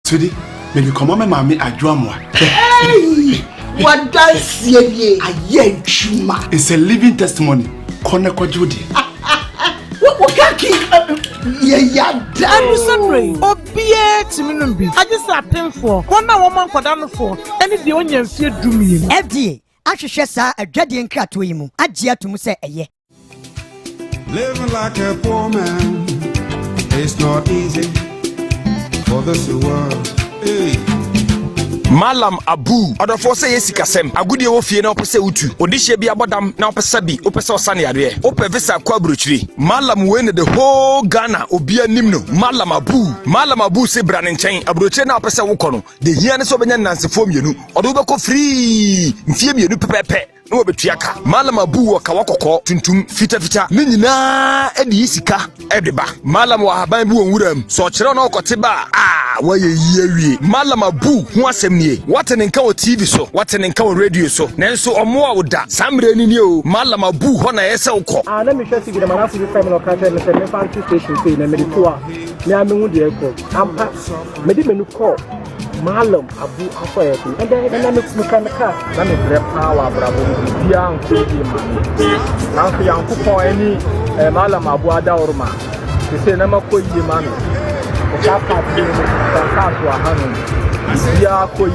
Sweetie, maybe come on, mammy, I draw more. Hey! What does ye? A yen chuma. It's a living testimony. Corner Judy. What can keep? Yeah, I'm sorry. Oh, be I just attend for 1 woman for down for any the onion fear do me. FDA, I should share a dreading cat to him. I dear to say a ye. Living like a poor man, it's not easy for this world. Hey. Malam Abu, other for say Sikasem, a good year of Fiena Pese Utu, Odisha be abodam, now Pesabi, Opesa Sani Ade, Opevisa Quabruchri, Malam win the whole Ghana, Obia Nimno, Malam Abu say Branning Chain, Abruchena Pesa Wukono, the Yanis of Nancy Form you, Odobako free, Fiam you pepe. No betiaka Malam Abu wa kawakoko tuntum fita ninina edi isika edeba Malam wa haban bu onwuram so kire na okoteba waye yiawie Malam Abu ho asem nie watene nka o TV so watene nka o radio so nenso omo a woda samre ni ne o Malam Abu ho na yese ukọ na me hwe TV na manafu bi family okaje me se me fancy station say na me de to a me amenwu de ekọ ampa me de menu call Malam Abu afoyeku and then na me car na me grab power bravo bia nkoji ma na nko yankopon ani Malam Abu adaworma se se na makoyi ma no o ka pa ti no ka so ahanu bia koyi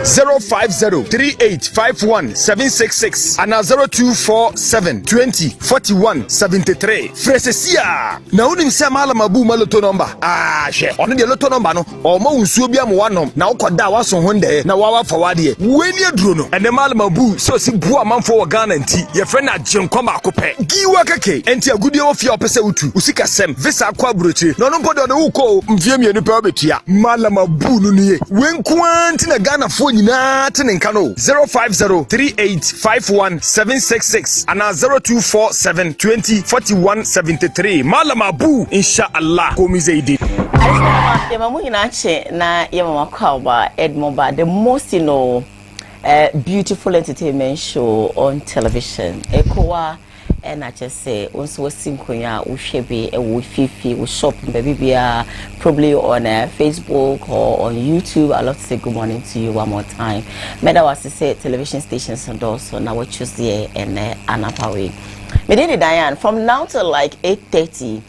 05038517666 and 0247204173 Fresesia na unim se Malam Abu maloto number hwe ono de loto number no o ma unsuo bia mo wanom na ukoda waso honde na wawa fawade weni aduro no ene Malam Abu so si bu amanfo wo Ghana nti ye fe na jenkoma akopɛ giwa keke enti agudie wo fia opese utu usika sem visa akwa brochi no no podo de uko mfie mienu pe obetua Malam Abu no nie wenkwanti na Ghana fo nyina tene nka no 05038517666 ana 0247204173 Malam Abu inshallah komizeidi Yamamu inache na yamama Koowaa Edmobile, the most beautiful entertainment show on television. Koowaa and I just say also sinkonya ushebe fifi we shop baby probably on Facebook or on YouTube. I love to say good morning to you one more time. Meda was to say television stations and also now we choose the and Anapawe. Medini Diane from now to like 8:30.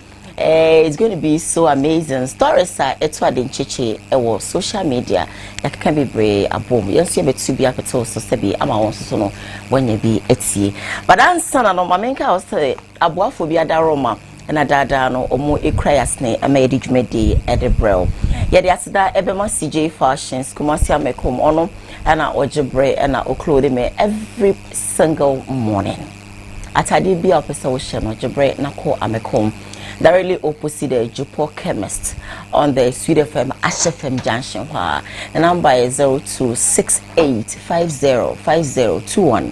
It's going to be so amazing. Stories are etwa chiche was social media that can be brave a boom. Yes, you bet to be a petal so sebi ama won't so no when you be etsy. But I'm son and my main house abuaphobia daroma and a dada no or more a cry snake a made it medi at the brow. Yet that's that Ebema CJ fashions, Kumasia Mekum ono and our ojebre and our clothing me every single morning. At I did be up a social ojebre nako amekom. Directly opposite the Jupo Chemist on the Sweet FM Ash FM Junction. The number is 0268505021.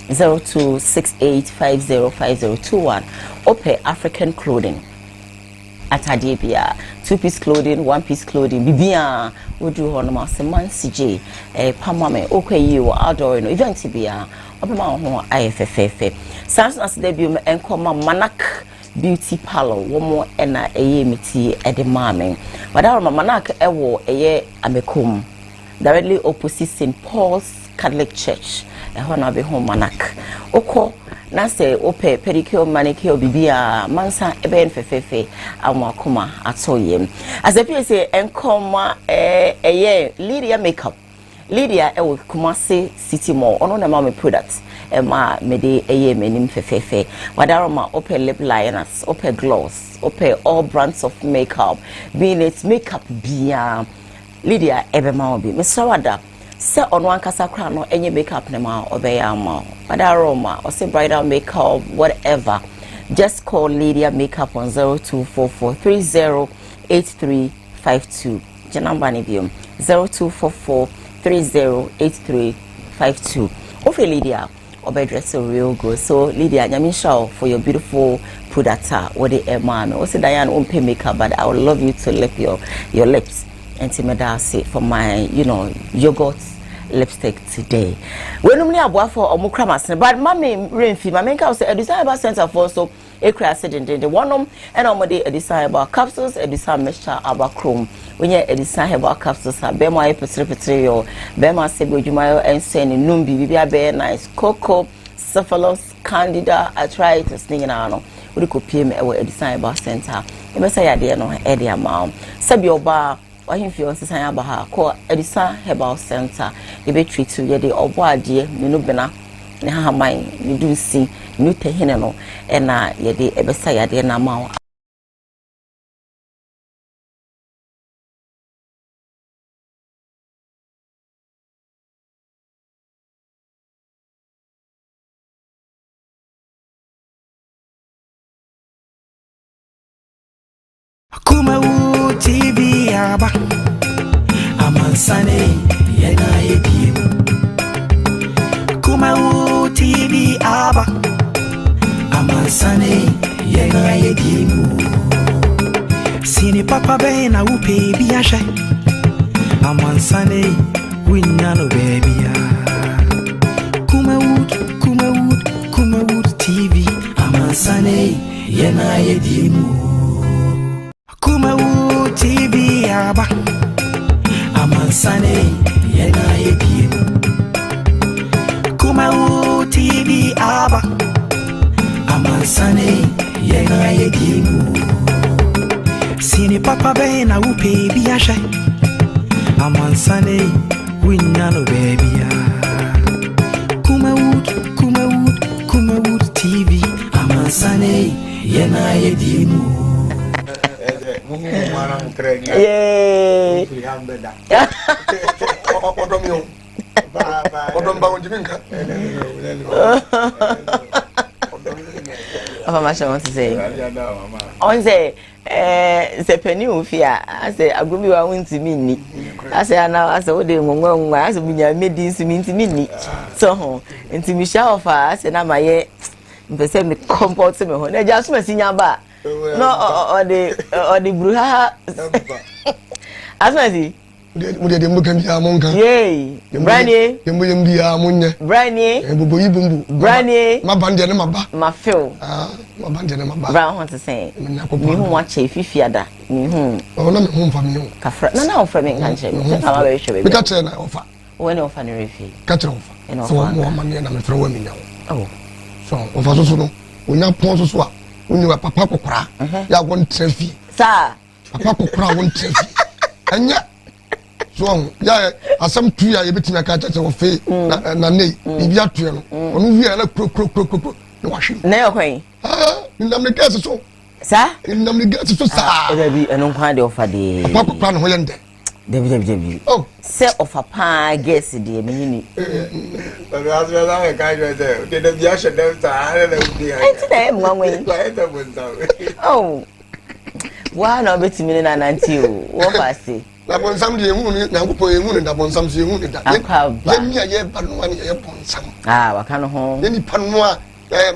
0268505021. Ope African Clothing. Atadebia, 2-piece clothing, 1-piece clothing. Bibia, we do honor man CJ, Pamame, okay, you outdoor, event Tibia, Open my IFFF. Sans as debut and come Manak. Beauty parlor, one more and a miti at the mammy. But our Manak ewo a amekum. Directly opposite St. Paul's Catholic Church, a honor be home Manak. Oko, Nase, Ope, Pedicure, Manicure, Bibia, Mansa, Eben Fefe, Amakuma, Atoyem. As a PSA and coma a Lydia makeup. Lydia ewo Kumasi City Mall, on a mommy products. Emma mede menim fefefe wadaroma open lip liners open gloss open all brands of makeup being it makeup bia Lydia ebema obi mesawada se ono ankasa kra no enye makeup ne ma obeya ma wadaroma or say bridal makeup whatever just call Lydia makeup on 0244308352 the number ni biom 0244308352 of Lydia dress so real good. So Lydia, Nyamisha for your beautiful product. What the man? Also Diane won't pay makeup, but I would love you to lip your lips. And Timeda say for my yogurt lipstick today. When we are for Omukramas, but mommy Renfi, my main house, a designer center for so ekura se dendende wonom ena omode edisan herbal capsules edisan mixture abakrom wenye edisan herbal capsules a be mo aye petre yo be ma se bodwuma yo ensen numbi bibia be nice cocoa syphilis candida arthritis ni nyina no wodi ko pm e wo edisan herbal center e be say yade no e de ama sabi oba wahimfi on sesan aba ha ko edisan herbal center e be treat you de obo ade menu bena ne ha man ne du si nu tehene no e na ye de e be say yade na ma Kumawood TV aba amansane yena yedi Kumawood TV aba amansane yena yedi Sini papa be na upe biasha amansane winyano baby Kumawood TV amansane yena yedi Kumawood TV aba amansane yena yedi Kumawood TV aba amansane yena yedi Sini papa be na upe biasha amansane winyano baby Kumawood TV amansane yena yedi Yay! Information want to say. On say, the penny ufia. I say, I go be one to me. I say, now I say, what they want. I say, we are made this mean to me. So, into me shower for us, and I'm a the same comfort to me. I just must in your bar. No, or the bruha. As I see. Mude de mbuka mbi amonka. Yay. Branie. Yembo yembi amonye. Branie. Ebobo yibumbu. Branie. Mabande ne maba. Ma feel. Mabande ne maba. Brown want to say. Me hu wa che fifiada. Me hu. Oh na me hu mfa me hu. Kafra. Na ofra me kan che. Me ka ma be hwe be. Me ka che na ofa. When offer the refi. Ka che ofa. So mo ma me na me fra wa me nya. Oh. So ofa so no. Onya pon so a. Onye wa papa kokora. Ya won trafi. Sir. Papa kokora won trafi. Anya so ya asam tu ya yebetimi aka cha wo fe na nei bibia tu no onu wi ala kro no wa hwe na yakwan ndam ne gas so sa ndam ne gas so sa e bi enu kwa de ofa de papa kokora no ho yende debi oh se ofa pa gas de me ni pero as vezes a ka jo de de bia hwe dem sa ara na udi ha enti na e mwanwe oh wa na obetimi na nanti o wo fa se la bonsam de hu ni na gopo hu ni da bonsam se hu ni da ye mi ye ba no ani ye bonsam waka no ho ye ni pa no a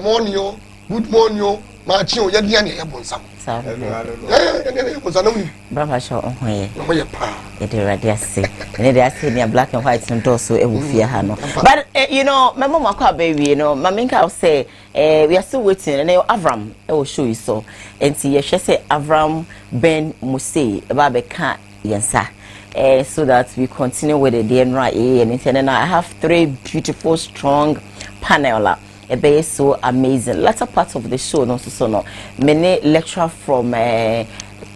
morning o good morning o ma chi o ye dia ni ye bonsam sa ye bonsam no ni brava show ho ye no ye pa ye de radio se ne de ase ni black and white no so e wo fie ha no but you know my mama kwa baby you know my minka say we are still waiting and Avram e will show you so enti ye hwe say Avram Ben Muse ba be ka yensa so that we continue with the DNRA and internet. I have 3 beautiful strong panel be so amazing latter part of the show no so no many lecturer from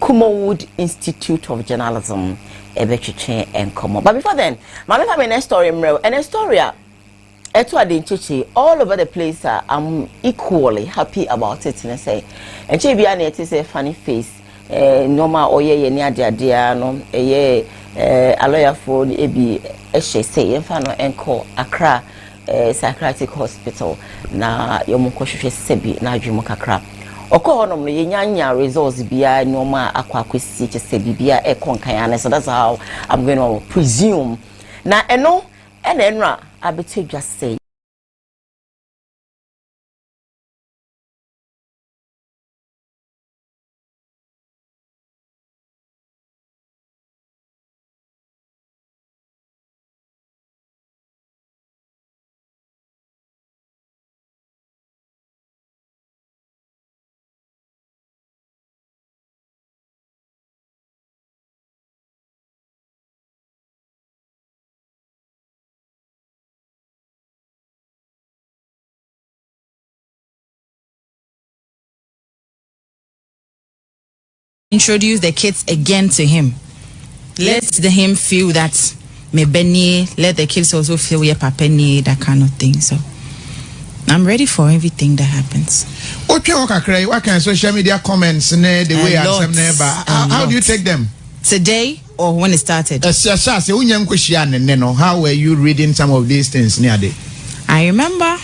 Kumawood Institute of Journalism be chiche and come on. But before then my next story and a story all over the place I'm equally happy about it and say and she be an say funny face normal oye ni adia no a lawyer for ebi ehye say emfa no enko Accra psychiatric hospital na yomunko hwehwe sebi na adwemu kakra okohonom no yenya results bia normal akwakwesi che sebi bia ekonkan so that's how I'm going to presume na eno enra abetedwa say introduce the kids again to him. Let him feel that me Benny, let the kids also feel your papa need that kind of thing. So I'm ready for everything that happens. Okay, what kind of social media comments the way how do you take them? Today or when it started? How were you reading some of these things near day? I remember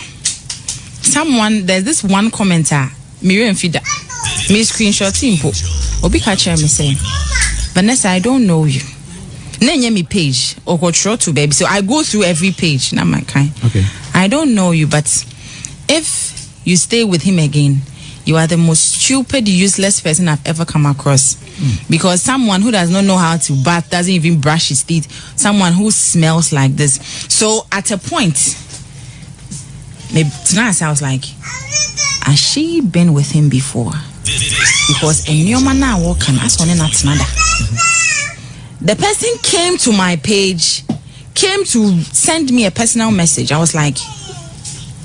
there's this one commenter, Miriam Fida, me screenshot simple. Obi catch me saying, Vanessa, I don't know you. Name me page or control to baby. So I go through every page. Not my kind. Okay. I don't know you, but if you stay with him again, you are the most stupid, useless person I've ever come across. Because someone who does not know how to bath, doesn't even brush his teeth, someone who smells like this. So at a point, tonight I was like, has she been with him before? Because a new man now walking, I saw another. The person came to my page, came to send me a personal message. I was like,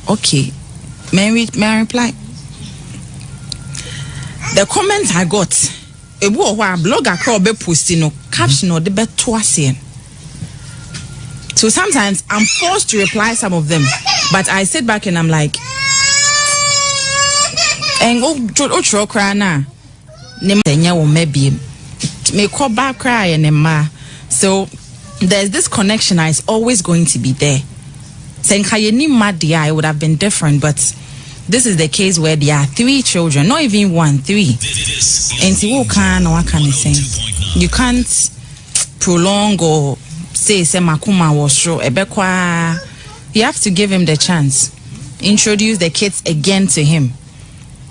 okay, may I reply? The comment I got, a blogger called be posting caption or the bet twice. So sometimes I'm forced to reply some of them, but I sit back and I'm like, and go cry now. Maybe may call back cry and ma. So there's this connection is always going to be there. Saying it would have been different, but this is the case where there are 3 children, not even 1, 3. And see what can I say? You can't prolong or say Makuma was sure. You have to give him the chance. Introduce the kids again to him.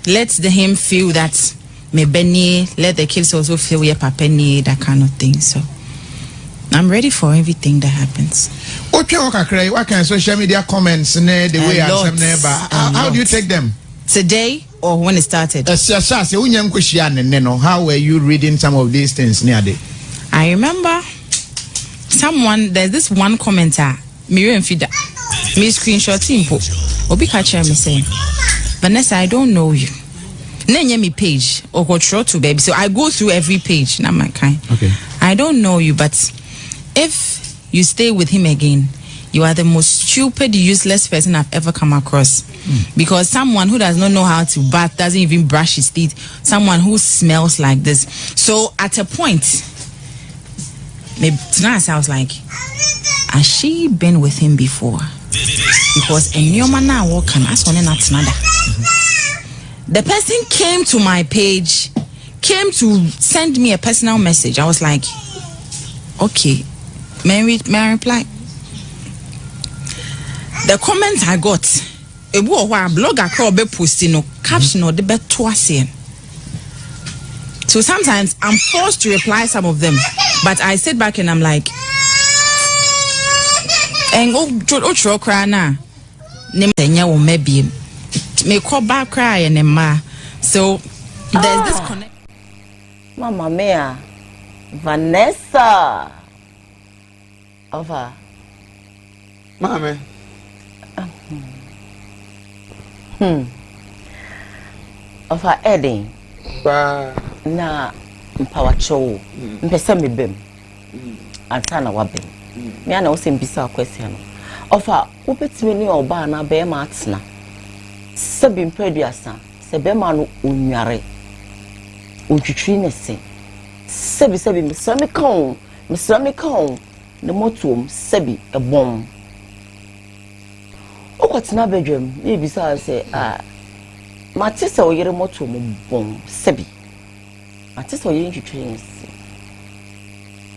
Let him feel that me Benny, let the kids also feel your papa need that kind of thing. So I'm ready for everything that happens. Okay, what kind of social media comments the way how do you take them? Today or when it started? How were you reading some of these things near day? I remember there's this one commenter, Miriam Fida, me screenshot simple. Obi catch me saying, Vanessa, I don't know you. Name me page or control to baby. So I go through every page. Not my kind. Okay. I don't know you, but if you stay with him again, you are the most stupid, useless person I've ever come across. Because someone who does not know how to bath, doesn't even brush his teeth, someone who smells like this. So at a point, tonight I was like, has she been with him before? Because a new man now walking, I saw another. The person came to my page, came to send me a personal message. I was like, okay, may I reply? The comment I got, a blogger called be posting caption or the bet twice. So sometimes I'm forced to reply some of them, but I sit back and I'm like, and go cry now. Maybe may call back cry and ma. So there's this connect. Mama Mia, Vanessa. Over. Mama. Over Eddie. Na mpawacho. Mpesa me bem. Antana wabem. Me ana wo sembisa question. Over wopetime ni oba na be ma atena. Sebi mpediasa. Sebe ma no onware. Ontwitwi ne se. Sebi mesame kan. The motum sebi a bomb. Oh, what's not bedroom? Maybe so I say, Matissa or your motum bomb sebi. Matissa or you train.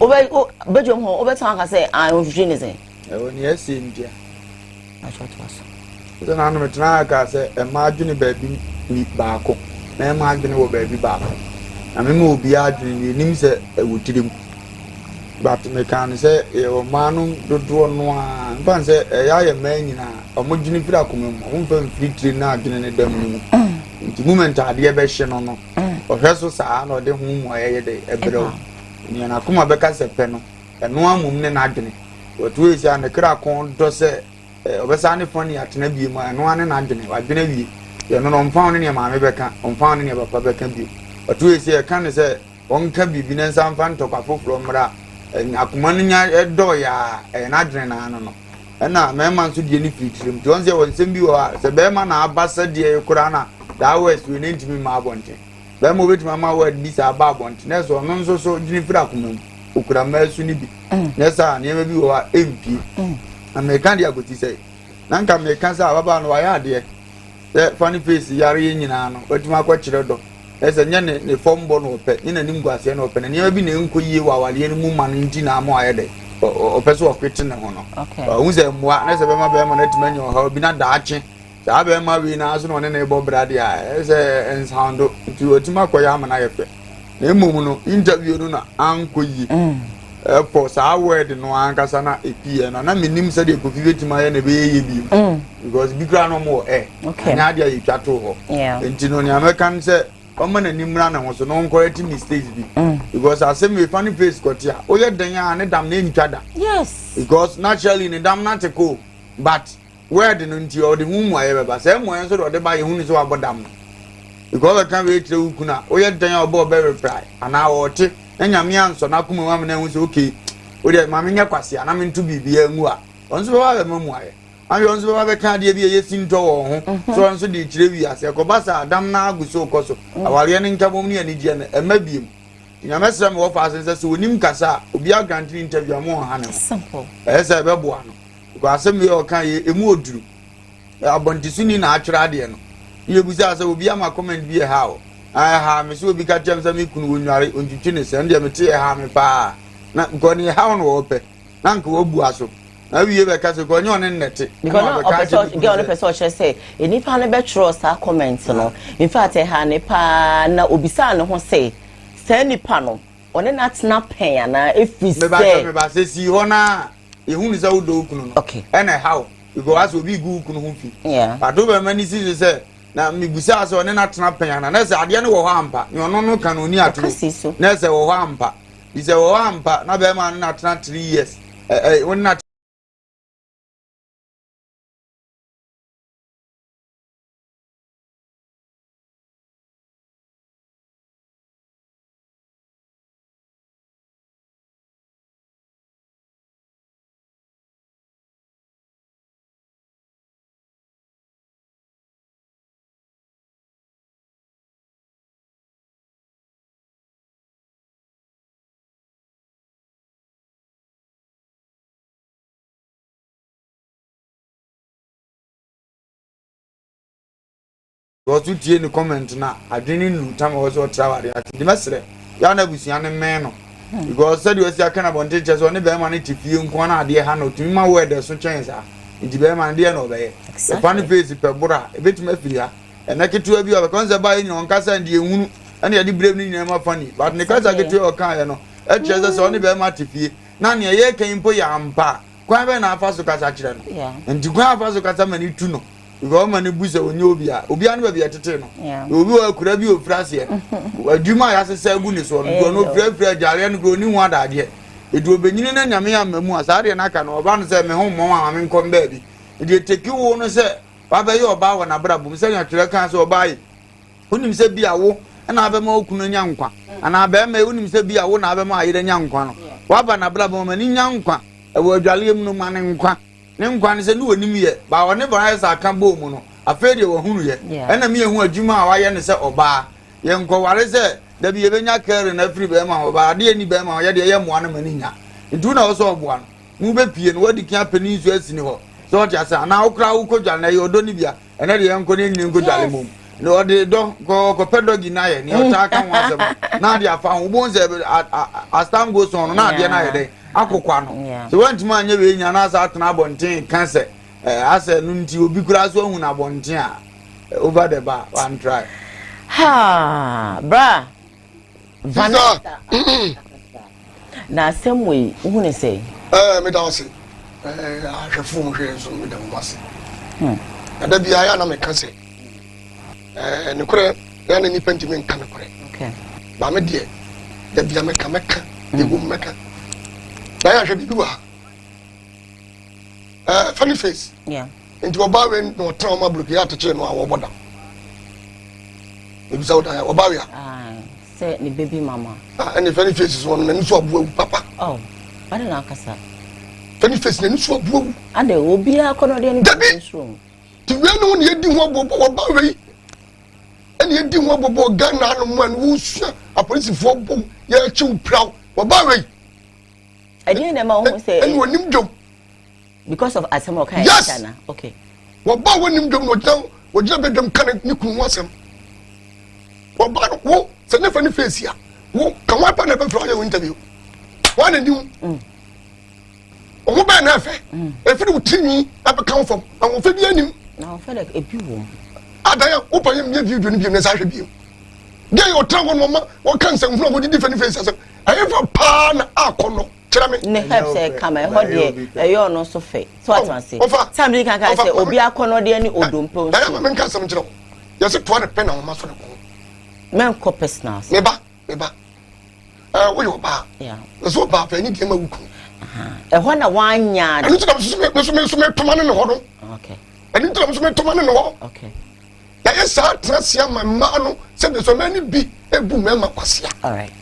Oh, bedroom home over time I say, I was genius. Yes, India. I thought it was. Then I'm a track, say, a margin baby meat barco. No margin or baby barco. I mean, will be arguing the names a would him. But me can say, your man do draw no one. Say, a man, a mojini filacum, one free now doing a demo. The moment I dear version or no, or Hessos are or the whom I a day, a below. Yana come back as a penno, and no one woman agony. But we say, and the crack on does a Vesani funny at Nebima and one and agony. I believe you're not found in your mamma, on found in your papa can be. But we say, I can't say. onka bibi na nsa mfa ntokwa foforo mra akoma no nya do ya na dwene na no na mema nso die ni fitirim to onse wonsem bi wo se bema na abasa die kura na da west we ne ntimi ma abonte bema obetuma ma word bi sa aba abonte na so no nso so dwene fira akoma mu okura masu ni bi na sa ne ma bi wo MP American dia go ti say na nka American sa baba no wa ya de funny face yare nyina no otuma akwa do ese nya ne fombo no ope ni na nimguase no ope na ne bi na enkoyie wa wale ni mu man nti na mo ayede ope so okwete ne ho no unze mwa na se be ma na timanya ha bi na daache sa be ma wi na aso no ne na ebo brade a ese ensando nti otuma akoya ama na yefe na emum no interview no na ankoyie for sa word no ankasa na epie na menim se de kofi betima ye na be ye bi because bi kra no mo nya dia ye twato ho nti no ne American se Oman and Nimran and was no correcting mistakes because I said me funny face got ya. Oh, yeah, then ya and damn name each other. Yes, because naturally in a damn not a cool, but where the nunti or the womb, whatever, but same way, so they buy who is so about them. Because I can't wait to Kuna. Oh, yeah, then your boy very reply. And now or take and your man so now come woman and was okay. Oh, yeah, Mamma Quasi, and I'm into be a mua. Once we have a memoir. I also have a card here, yes, in Tower, so and so the Trevias, a Cobasa, damn now, so coso, our young Caboni and Indian, and maybe. In a message of us, as we nim Casa, we are going to interview more Hannah. Simple. As a babuano. Because some of your kind of mood drew. A bontisuni naturadian. You will be a comment be a how. I have Miss will be cat James and Mikun when you are on the tennis and the material harm pa. Not going how no open. Nanko Buaso. Na we be ka se ko nyo ne nete because girl no person che say eni pa ne be trust our comments no in fact ha ne pa na obisa ne ho say nipa no one na tena pen na efi say me ba say si ho na ehunu say wo do kunu no okay and how because obi gu kunu ho fi yeah but do be mani si say na me busa say one na tena pen na say ade ne wo ho ampa ne ono no kan oni atro na say wo ho ampa bi say wo ho ampa na be ma na tena 3 years one na to tie ni comment na adwene nu tam wo so trawade ati di mesre ya na busia ne men no because said we see aka na bonte che so ne be ma ne tifie nko na ade ha no tumi ma word so chen sa ndi be ma de na obe e fan face pe bura e betuma firi ha e na ketua bi o be konse ba yin on kasa ndi ehunu ene ya di brave ni nyama fani but ne kasa ketua o kan ye no e che so ne be ma tifie na ne ye kan impo ya ampa kwa be na afa so kasa kire no ndi kwa afa so kasa mani tu no because mani buza onye obi anu ba bi atete no obi wa kura bi ofrase adwuma ya sesa gu ni so no frefre jare no gro ni hu adade edu obenyini na nyame ya mamu asare na aka no oba no se me hu mo ma me nkom ba bi e teki wo no se ba ba ye oba wa na bra bum se nya twere kan se oba yi unim se bi awo na aba ma okunu nya nkwa ana ba ma unim se bi awo na aba ma ayire nya nkwa no wa ba na bra bum ma ni nya nkwa e wo adwale mu no ma ne nkwa ne nkwa ne se ne wonim ye ba wone ba sa aka bo mu no afede wo hunu ye ena me ehu adwuma a waye ne se oba ye nkwa ware se da bi ye benya kare na free be ma oba de ni be ma ye de ye moa na mani nya ntu na wo so oboa no mu be pie no wadi kan pani nsu asini ho so ti asa na okra wo kodwa na ye odo ni bia ena de ye nko ne ni nko dwale mum no de do ko pedogi na ye ni o ta aka ho asem na de afa ho bo nse as time goes on na de na ye de akokwa no so want man nya we nya na sa atena abonten cancer ase no nti obi kura so hu na abonten a over the bar one try ha bra Vanessa na semwe hu ne say me da wase ahwefo mo hwe so me da wase ada bia ya na me ka say ne kure ya na ni penti men kan kure okay ba me de da bia me ka de go me ka ba ya hwe bi wa funny face yeah into oba we no trauma block ya to che no awo boda e bi sa oda oba we Say the baby mama. And the funny face is one and so papa. Oh, I don't know kasa. Funny face and so blue. And there will be a corner in this room. To know when you do what about and you do what about Ghana and one who's a police for boom. You're too proud. What about I didn't know say and when you jump because of Asamo kind. Yes. Okay. What about when you don't know what you better can you can watch them? What about what? Send a funny face here. What come up and have a interview? One and you. Oh, man, if you tell me, I come from, I will feed you. Now, I feel like a people. I open your view to be a message of you. Get your tongue on mama, what can some from with different faces? I have a pan, I can't. Never say, come and hold you, you're not so fake. So I want to say, somebody can say, Obia Conodian or Dumpo. I am a custom job. Yes, a 20 pen on my son. Man, copes now. Neighbor. What you about? Yeah. That's what about anything. A 1 yard. I need to make tomorrow in the hall. Okay. I need to make tomorrow in the hall. Okay. Yes, sir. Trust my man. Said there's so many be a boom member. All right.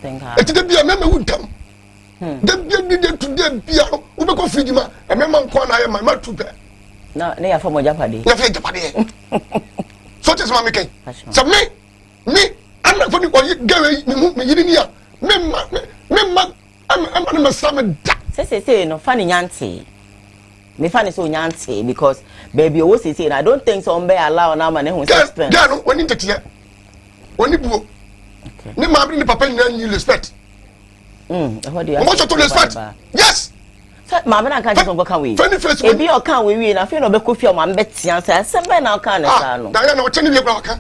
Thank God. It did be a member would come. Then did today be a Uber feed him. A member corner, my mouth to bear. No, they are from Japadi. So just my making. So me, I'm not going to go here. I'm a salmon. Say, no funny Yancy. Me funny so Yancy because baby always say I don't think so. Be allow now man who suspend. Yeah, when you take here, when you go, ne ma bring the papa you respect. What do you? What you respect? Yes. So mama na kan just go kan we. E bi o kan we na fe no be kofi o ma beti answer. Se be na kan na sa no. Na o cheni bi gba kan.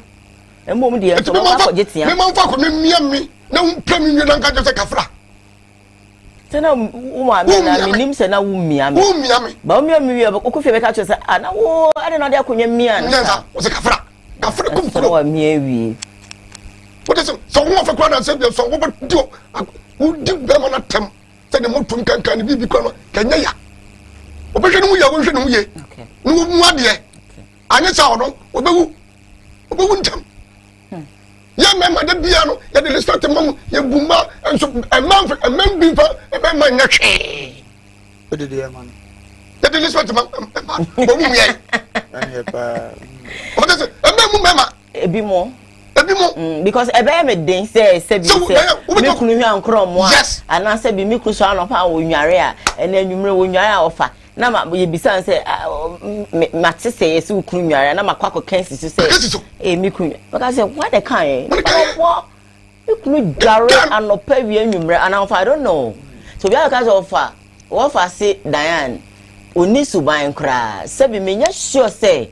Emom de so ma ko jetia. Me ma fa ko me mia mi na un premi mi na kan just kafra. Tena uma me na minim se na wumia me. Wumia me. Ba wumia me wi ko kofi be ka che se ana wo ade na de akonwa mia na. Nza o se kafra. Kafra kum so wa mia wi. What is so wo fa kwa na se bi so wo ba dio. Wo di be ma na tem. Se de motum kan bi kwa no kanya ya. Obehwe no ya wo hwe no ye. Okay. No mu ade. Anya sa ho no obewu ntam. Ya mema de bia no ya de respect mam ya buma enso man bi fa e man nya hwe. O de de man. Ya de respect mam o mu ye. Anya pa. O de se mu mema ebi mo because ebe me den say bi say me kunu hwa nkro mo a ana say bi me kunu so anopa wo nware a ena nwumre wo nware a ofa na ma ye bisa say mate say yes kunu nware na makwa kensi say me kunu because say what the kind what me kunu dware anopa wi nwumre ana ofa I don't know so bi aka say ofa say Diane oni suban kra say bi me nya sure say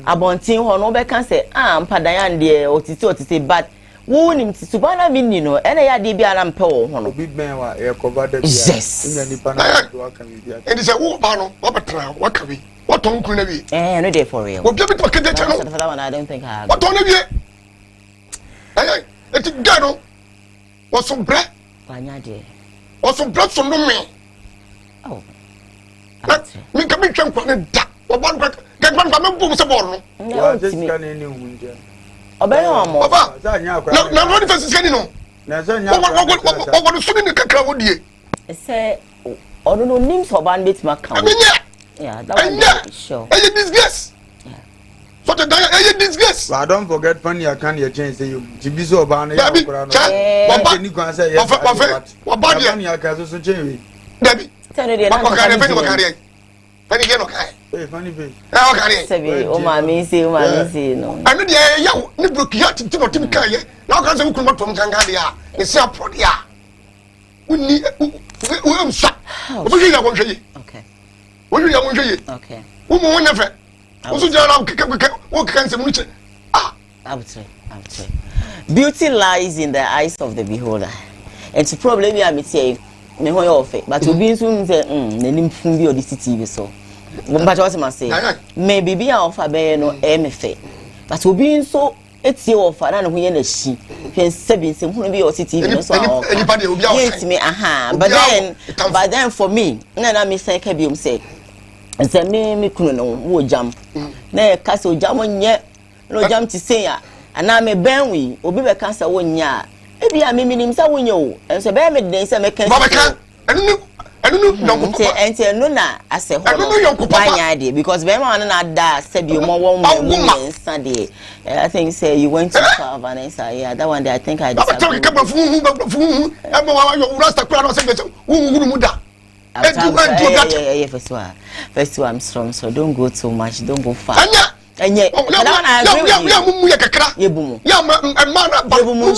abontin ho no be kan say mpadayan de otiti but wo nim titubana minni no ena ya de bia na mpe wo ho no big man wa e cover da bia nya nipa na do aka mi bia and say wo ba no wo betra wo ka wi wo ton kru na wi no dey for real wo bia bit pakete cha no for that one I don't think I have wo ton na wi eti gano wo so bre kwanya de wo so bre so no me mi ka mi twan kwa ne da wo ba no Kekman fa me bum se ball no. Wa just kan ni hunja. Obere omo. Papa. Na no defense scan no. Na za nya kwa. Wo suni ni kakra wo die. Say odo no nim so ban betima kan. Yeah, that one sure. Hey, disgrace. Yeah. So the hey disgrace. But don't forget funny I can your change say you jibiso oba na ya okura no. Papa ni kwan say yes. Wa ba die. Funny aka so change. Dabi. Tell no dey na. Wa kare Penny get no kai. Hey, funny face. Ah, okay. Sebi, o ma mi say no. I know the ya ni broke ya ti no tim kai ye. Na ka say ku kuma tom kan ga dia. Ni say apro dia. Uni we am sa. O bi ya won hwe. Okay. Wo ya won hwe. Okay. Wo mo won fe. Wo so jara wo kan say mu che. Ah, I would say. Beauty lies in the eyes of the beholder. And the problem ya me say me ho yo fe, but obi nso say nanim fun bi o di TV so. But what must say maybe be offer be no me fe but obi nso etie offer na ho ye na shi hwen 7 se hu be o TV no so anybody obi offer yes me but then for me na me say ka bi say me kunu no wo jam na ka so jam nye no jam ti say ya ana me benwi obi be kan say wonya e bia me minim say wonya o enso be me den say me kan enu yonko ente no na ase ho wanya de because be ma no na da say bi mo won mo Sunday I think say you went to Vanessa yeah that one day I think I just first one I'm strong so don't go too much don't go far and yeah I agree with you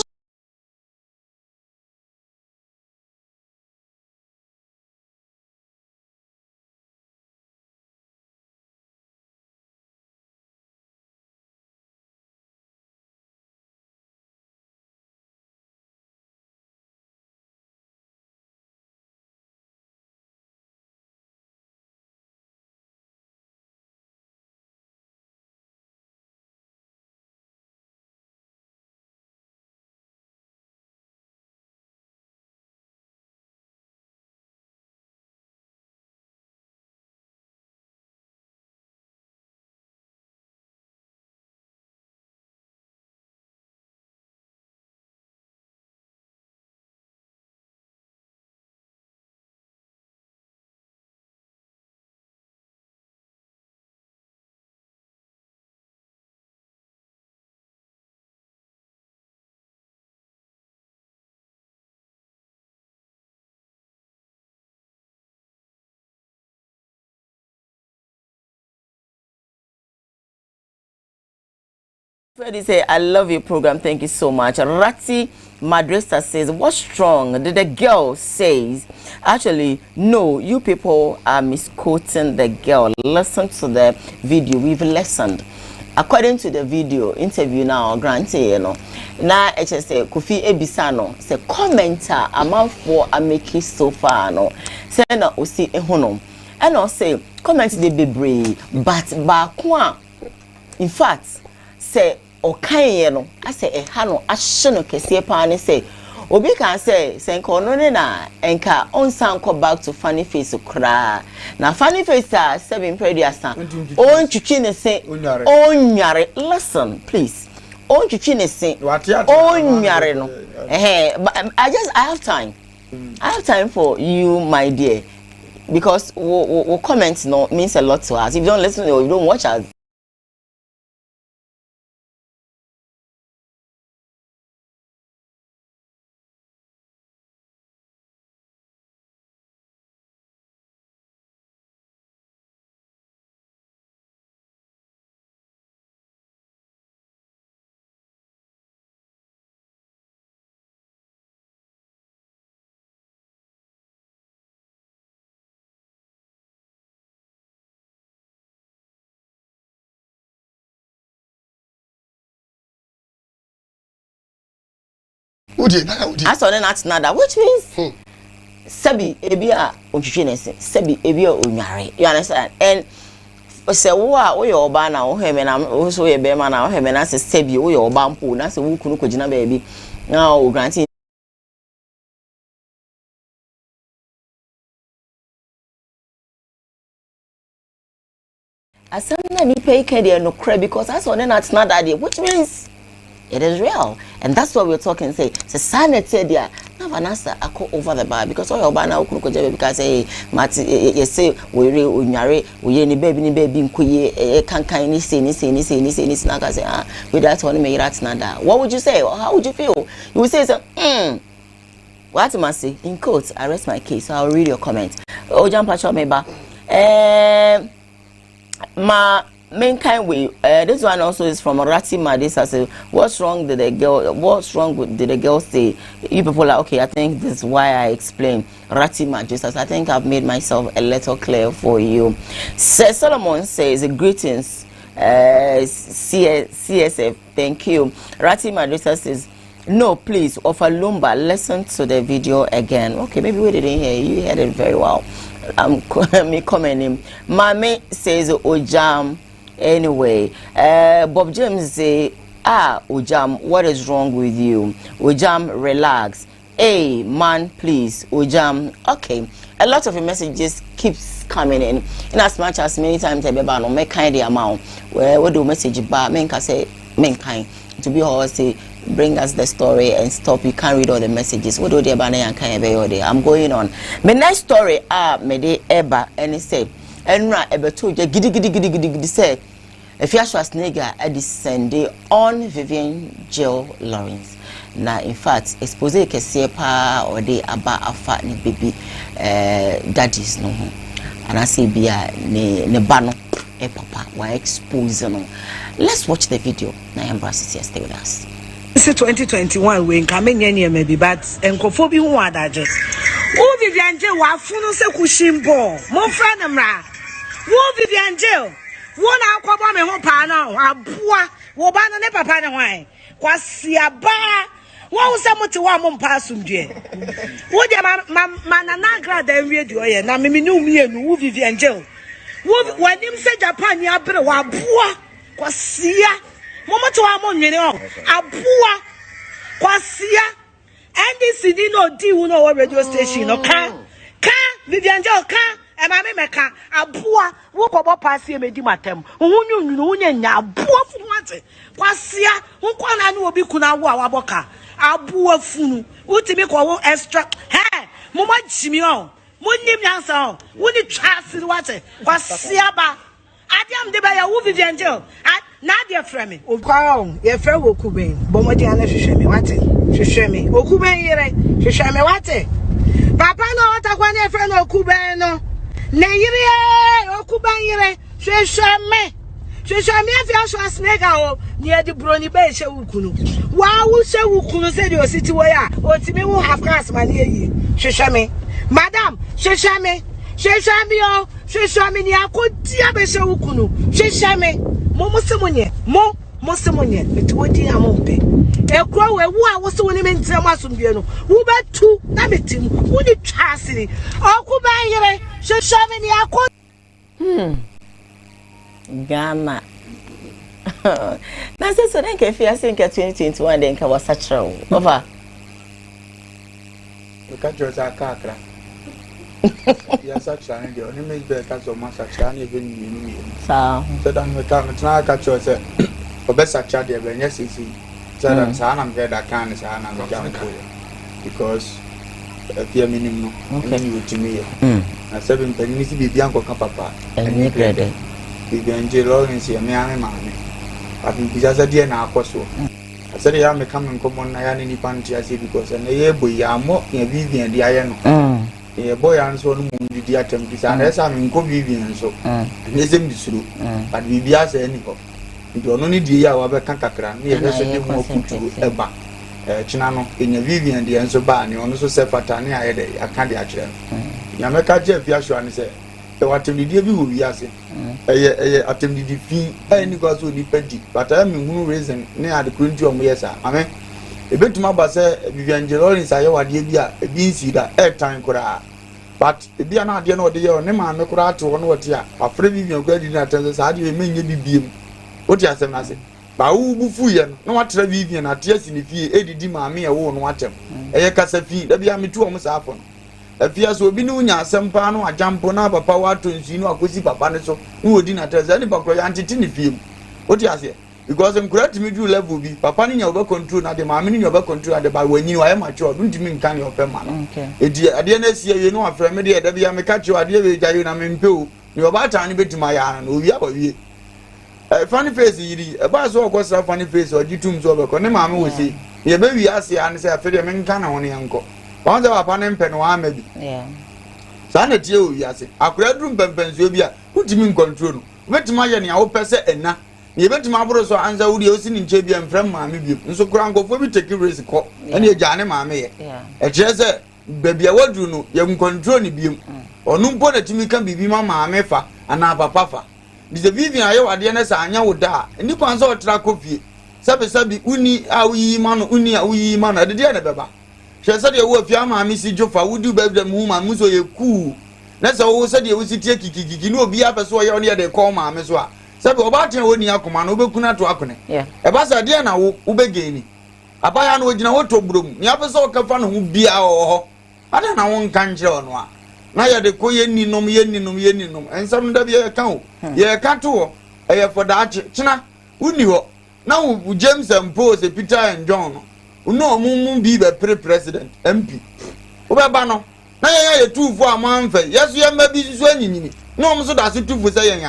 Freddie say, I love your program. Thank you so much. Rati Madresta says, what's wrong? The girl says, actually, no, you people are misquoting the girl. Listen to the video. We've listened. According to the video interview now, granted, you know, now I just say, Kofi Ebisano, say, commenter, amount for a make it so far, no, say, no, usi ehonom. And I'll say, comment the baby, but bakwa, in fact, say, okay no I say e ha no ahye no kese pa ne say obi kan say senko no ne na enka onsan ko back to funny face kra na funny face a 7 prediasa on twitwi ne se onware listen please on twitwi ne se onware no I have time for you my dear because we comment no means a lot to us if you don't listen or you don't watch us. I saw that nada, which means Sabi Ebia Unchinese, Sabi Ebia Unyari. You understand? And say, wow, your banner, or him, and I'm also a bear man, or him, and I say, Sabi, or your bamboo, that's a Wukuna baby. Now, granted. As some nanny pay Kadia no credit because I saw that nada, which means it is real, and that's what we're talking. Say, sanity there. Now Vanessa, I call over the bar because all your bar now could because hey, Mati, you say we unyare, we any baby, nkuye, can say, naga say, with that one me rat nada. What would you say? Or how would you feel? You would say, what am I say? In quotes, I rest my case. So I'll read your comment. Oh, jump at your meba. Ma. Main kind way. This one also is from Rati Madisa. Say, what's wrong? Did the girl say? You people are okay. I think this is why I explained Rati Madisa. I think I've made myself a little clear for you. Sir Solomon says, greetings, CSF. Thank you. Rati Madisa says, no, please, offer Lumba. Listen to the video again. Okay, maybe we didn't hear you. Heard it very well. Me commenting. Mami says, Ojam. Anyway, Bob James say, Ojam, what is wrong with you? Ojam, relax. Hey, man, please. Ojam, okay. A lot of your messages keeps coming in as much as many times I be no make kind the amount. Where do message ba men can say men kind. to be all say bring us the story and stop. You can't read all the messages. What do they ban and can't be? I'm going on. My next story me de eba and he say enra ebe to je gidi say if you was nigga I descended on Vivian Jill Lawrence. Now in fact expose kese pa or de aba afa ni baby daddies no and I say bia ne bano e papa wa expose no. Let's watch the video. Na embrace here, stay with us. This is 2021 we come in maybe but enkofo bi hu adaje. Wo Vivian Jill wa funu se kushimbo. Mo friend mra. Wo Vivian Jill. Wo na akwobo me ho pa na aboa. Wo ba no ne papa ne hwan. Kwasia ba. Wo se muti wa mo mpa asumdue. Wo de ma na grad enwie de oye na me ni umienu wo Vivian Jill. Wo wanim se Japan ya bre wa aboa. Kwasia momo to amo nwene o aboa kwasia NDC di no di wu no radio station no ka Vivian Jill ka e ma me meka aboa wo kobo pass e medi matem hunyu nwunu hunye nya aboa funu ate kwasia nkwa na ne obi kuna wo a waboka aboa funu utimi ko wo extra he momo jimi o monim nyansa o woni twase wate kwasia ba Adiam de baya wo Vivian Jill. Na dia frame. Okwa ye frame Okuben. Bomodi ana hwehwe me wate. Hwehwe me. Okuben yire. Hwehwe me wate. Papa no watakwa na frame Okuben no. Ne yire Okuben yire. Hwehwe me. Hwehwe me afia so asnega o. Ne di broni be hye wukunu. Wa wo hye wukunu se de ositi wo ya. Otimi wo half class ma ne yi. Hwehwe me. Madam, hwehwe me. Sheshami o, sheshami ni akotia be she wukunu. Sheshami, mo semonye, mo semonye. Metwodi amompe. Ekro we wu a wo se woni mentre mo asombie no. Wo betu na metim. Wo ni twasiri. Okuba yire, sheshami ni akot. Ghana. Na se so den ke fia se nke 2021 den ka wasachra over. Ka joza kakra. Ya sacha ndi oni me be ka so ma sacha na ebe ni sa so dan me ka na ka cho se obe sacha de be nya sisi so dan sa na me da kan sa na me jam ko because pia minimum no ni utimi na se be mpani si bibi anko ka papa ni grade Vivian Jill Lawrence ya me ame ma me abi bija sa die na akoso asere ya me kam nkomo na ya ni panti ase because na ye bo ya mo ya Vivian di aye no boy answer no mum di atem bi sa na esa me nko Vivian so ne sem di suru but bibia sa ani ko ndi ono ni di ya wa be kan kakra ne ye so di mo kutu eba china no enya Vivian di enso ba ne ono so se fata ne aye de aka de akire ya me ka je fia sho ani se e watem di bi wo wi ase eye atem di fi ani ko so ni pedi but I me hunu reason ne ade kunti o mo yesa amen ebetuma ba se Vivian Jill Lawrence aye wade bi a ebi nsi da airtime kura but ebi ana ade na ode ye ne ma me kura ato no wote a afre Vivian kura di na tense sa ade menye bibiem wote asem na se ba wu bufu ye no watre Vivian ate asi ne fie edidi ma me ye wo no watem eye kasa fi da bia metu o mo sa afo no afia so obi ne unya asem pa no ajampo na papa wato nsi no akosi papa ne so no odi na tense ne bakro ya ntiti ne fie wote ase because nkura timi do level bi papa ni nya oba control na de maame ni nya oba control ade ba wanyi wa e mature do ntimi nkan yo pe ma no edi ade na sie ye no afra me de da bia me ka chiwa ade we jayo na me mpe o ni oba ta ni betima ya na owi abawie funny face yiri e ba so okosa funny face o jitum so obeko ne maame wo si ye be wi ase an se afre me nkan na woni enko won se papa ne mpe no ama bi sa na tie o wi ase akura drum pempenso bi a utimi control no betima ye ne a wo pese ena ye betima aburo so anza wudi osi ni nche bia mfram maame bi nso kura nkofo bi take risk ko ene agane maame ye e chese bebia wadu no ye control ni biem onu mpo na timi kan bibi ma maame fa ana papa fa bize Vivian aye wade na sa anya woda ni kwanza otra kofie sabi uni awi ma no uni awi ma na de na beba chese de wo afia maame si jofa wudi bebia mu ma muso ye ku na sa wo se de wo si tie kikikiki ni obi apeso ye oni de call maame so a sabi obaten woni akoma na obekuna to akone e ba sa de na wo ubegeni abaya na ogina wo to brom ni apese o kafa no hu bia ho ada na won kan kire ono a na ye de ko ye ninom ensam da bia ye kan o ye ka to e ye for da china uni ho Now James and Paul say Peter and John. No mumu be the president MP. Obabano. Na ya two for a month. Yes, you may be swinging. No, so that's two for saying.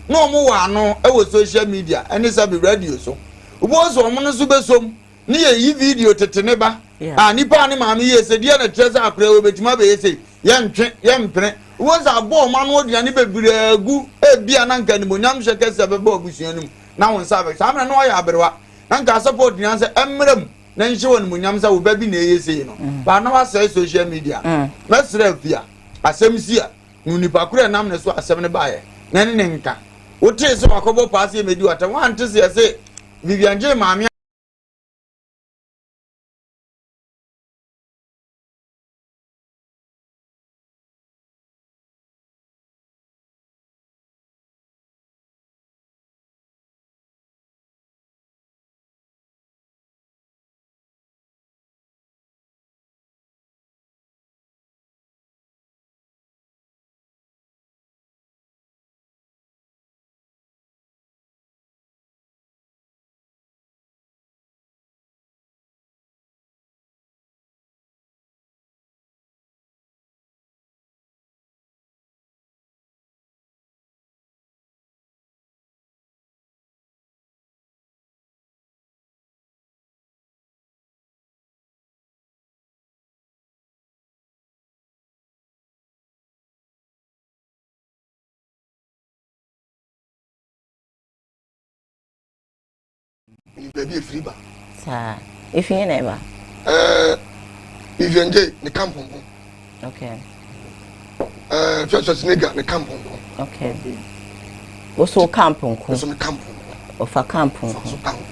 No more no, I was social media and it's a radio so. Was one super some near ye video to Teneba. Ah, Nipa ni mami yes, a dear treasure play with my say, young print. Was a bomb man would Yanibe Gu, a be an uncle, Munyam Shakes of a bogus. Now on Sabbath, I'm an oya, and I support the answer, Emrem. Then show and Munyamsa will be near you, but now I say social media. Let's rev here. As some see, Munipakura and Namnes were 7 by Naninka. What is a couple passing may do at one to say, Vivian J. Mammy. Baby a free bar. Sir, if you never. If you enjoy the camp. Okay. Just a nigga, the camp. Okay. Also, camp. Also, camp. Of a camp.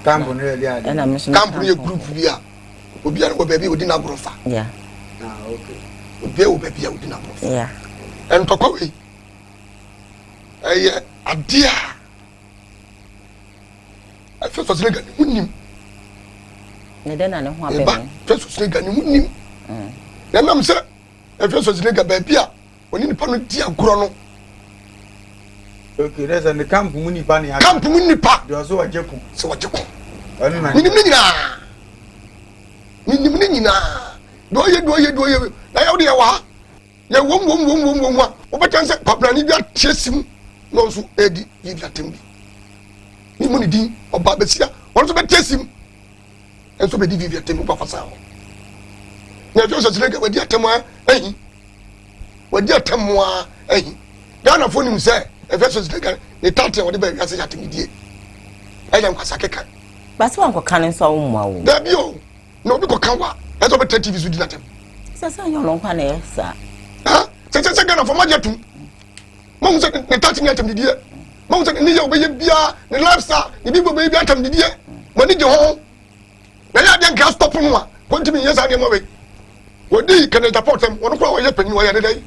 Camp on really. And I'm camp in your group. We are. We be a baby within a brofa. Yeah. Ah, okay. We be a baby within a brofa. Yeah. And talk away. A dear. I feel so nigga munim. Ne den na ne ho abem. Feel so nigga munim. Na nam say I feel so nigga baby a oni nipa no di agoro no. Okay, there's a camp munipa ni. Camp munipa. They also wajeku. So wajeku. Ani na. Minim ni nyina. Do ye. Na ya wo de ya wa. Ya wom wa. Obetan say papa ni bi atiesim no so edi yi bi atem bi. Ni money din oba besia won so betesim enso be di vivia temu papa sa ho na jo so sele wadi atemu ehin wadi atemu ehin Ghana fo nim say e fe so sele ne tate wadi ba wiase atemu die e dem kwasa keka but wan ko kan so wo ma wo da bi o no bi ko kan wa e so be TV so di na tem sasa yo no kwa na esa ha se Ghana fo ma jetu mo so ne tate ni atemu die mo so ni ye obeye bia ni lifestyle ni bi obeye bia tam didie mo ni je ho na ya dia gas stop no a konti mi yesa de mo we wodi Canada port am wono kwa ye panyi wo ya dedai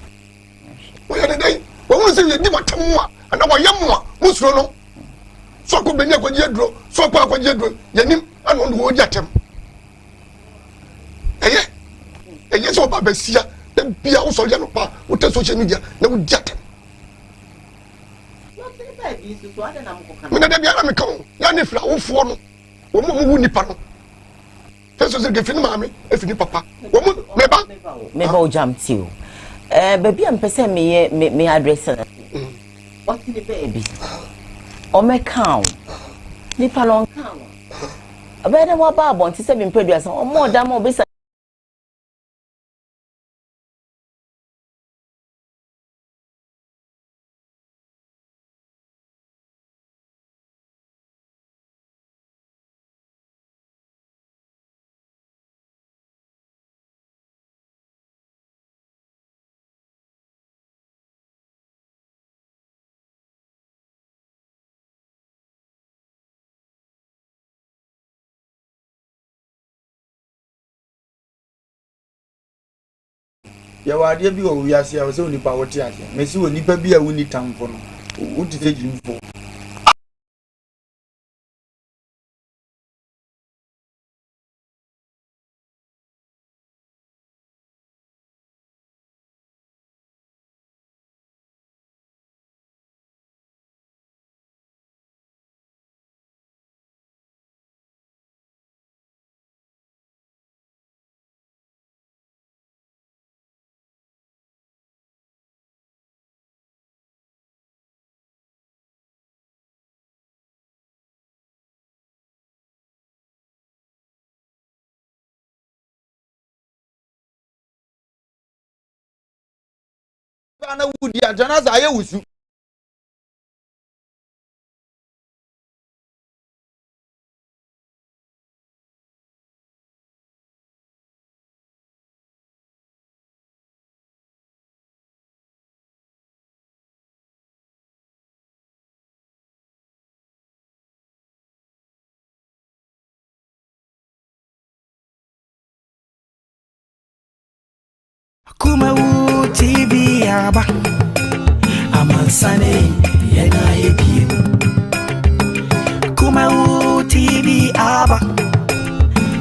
wo mo se ye di matam a ana wo yam a mo suro no so ko benya kwa je duro so ko akwa je duro yanim ana ndo wo di atem eye so ba besia de bia wo so ya no pa wo te social media na wo di atem mina de biara me kan ya ne fla wo fo no wo mo wu nipa no feso se gefini maame efini papa wo mo meba o jam ti o baby am pese me address na what the baby o me kan nipa no kan abeda wa ba bon ti se bi mpedua so o mo da mo be ya wade bi wo wiase a wo se onipa wo te ase mesi wo nipa bi a wo ni tamfo no wo ti se jimfo ana wudi antana za aye wusu Kumawood TV aba amansane yena yebie Kumawood TV aba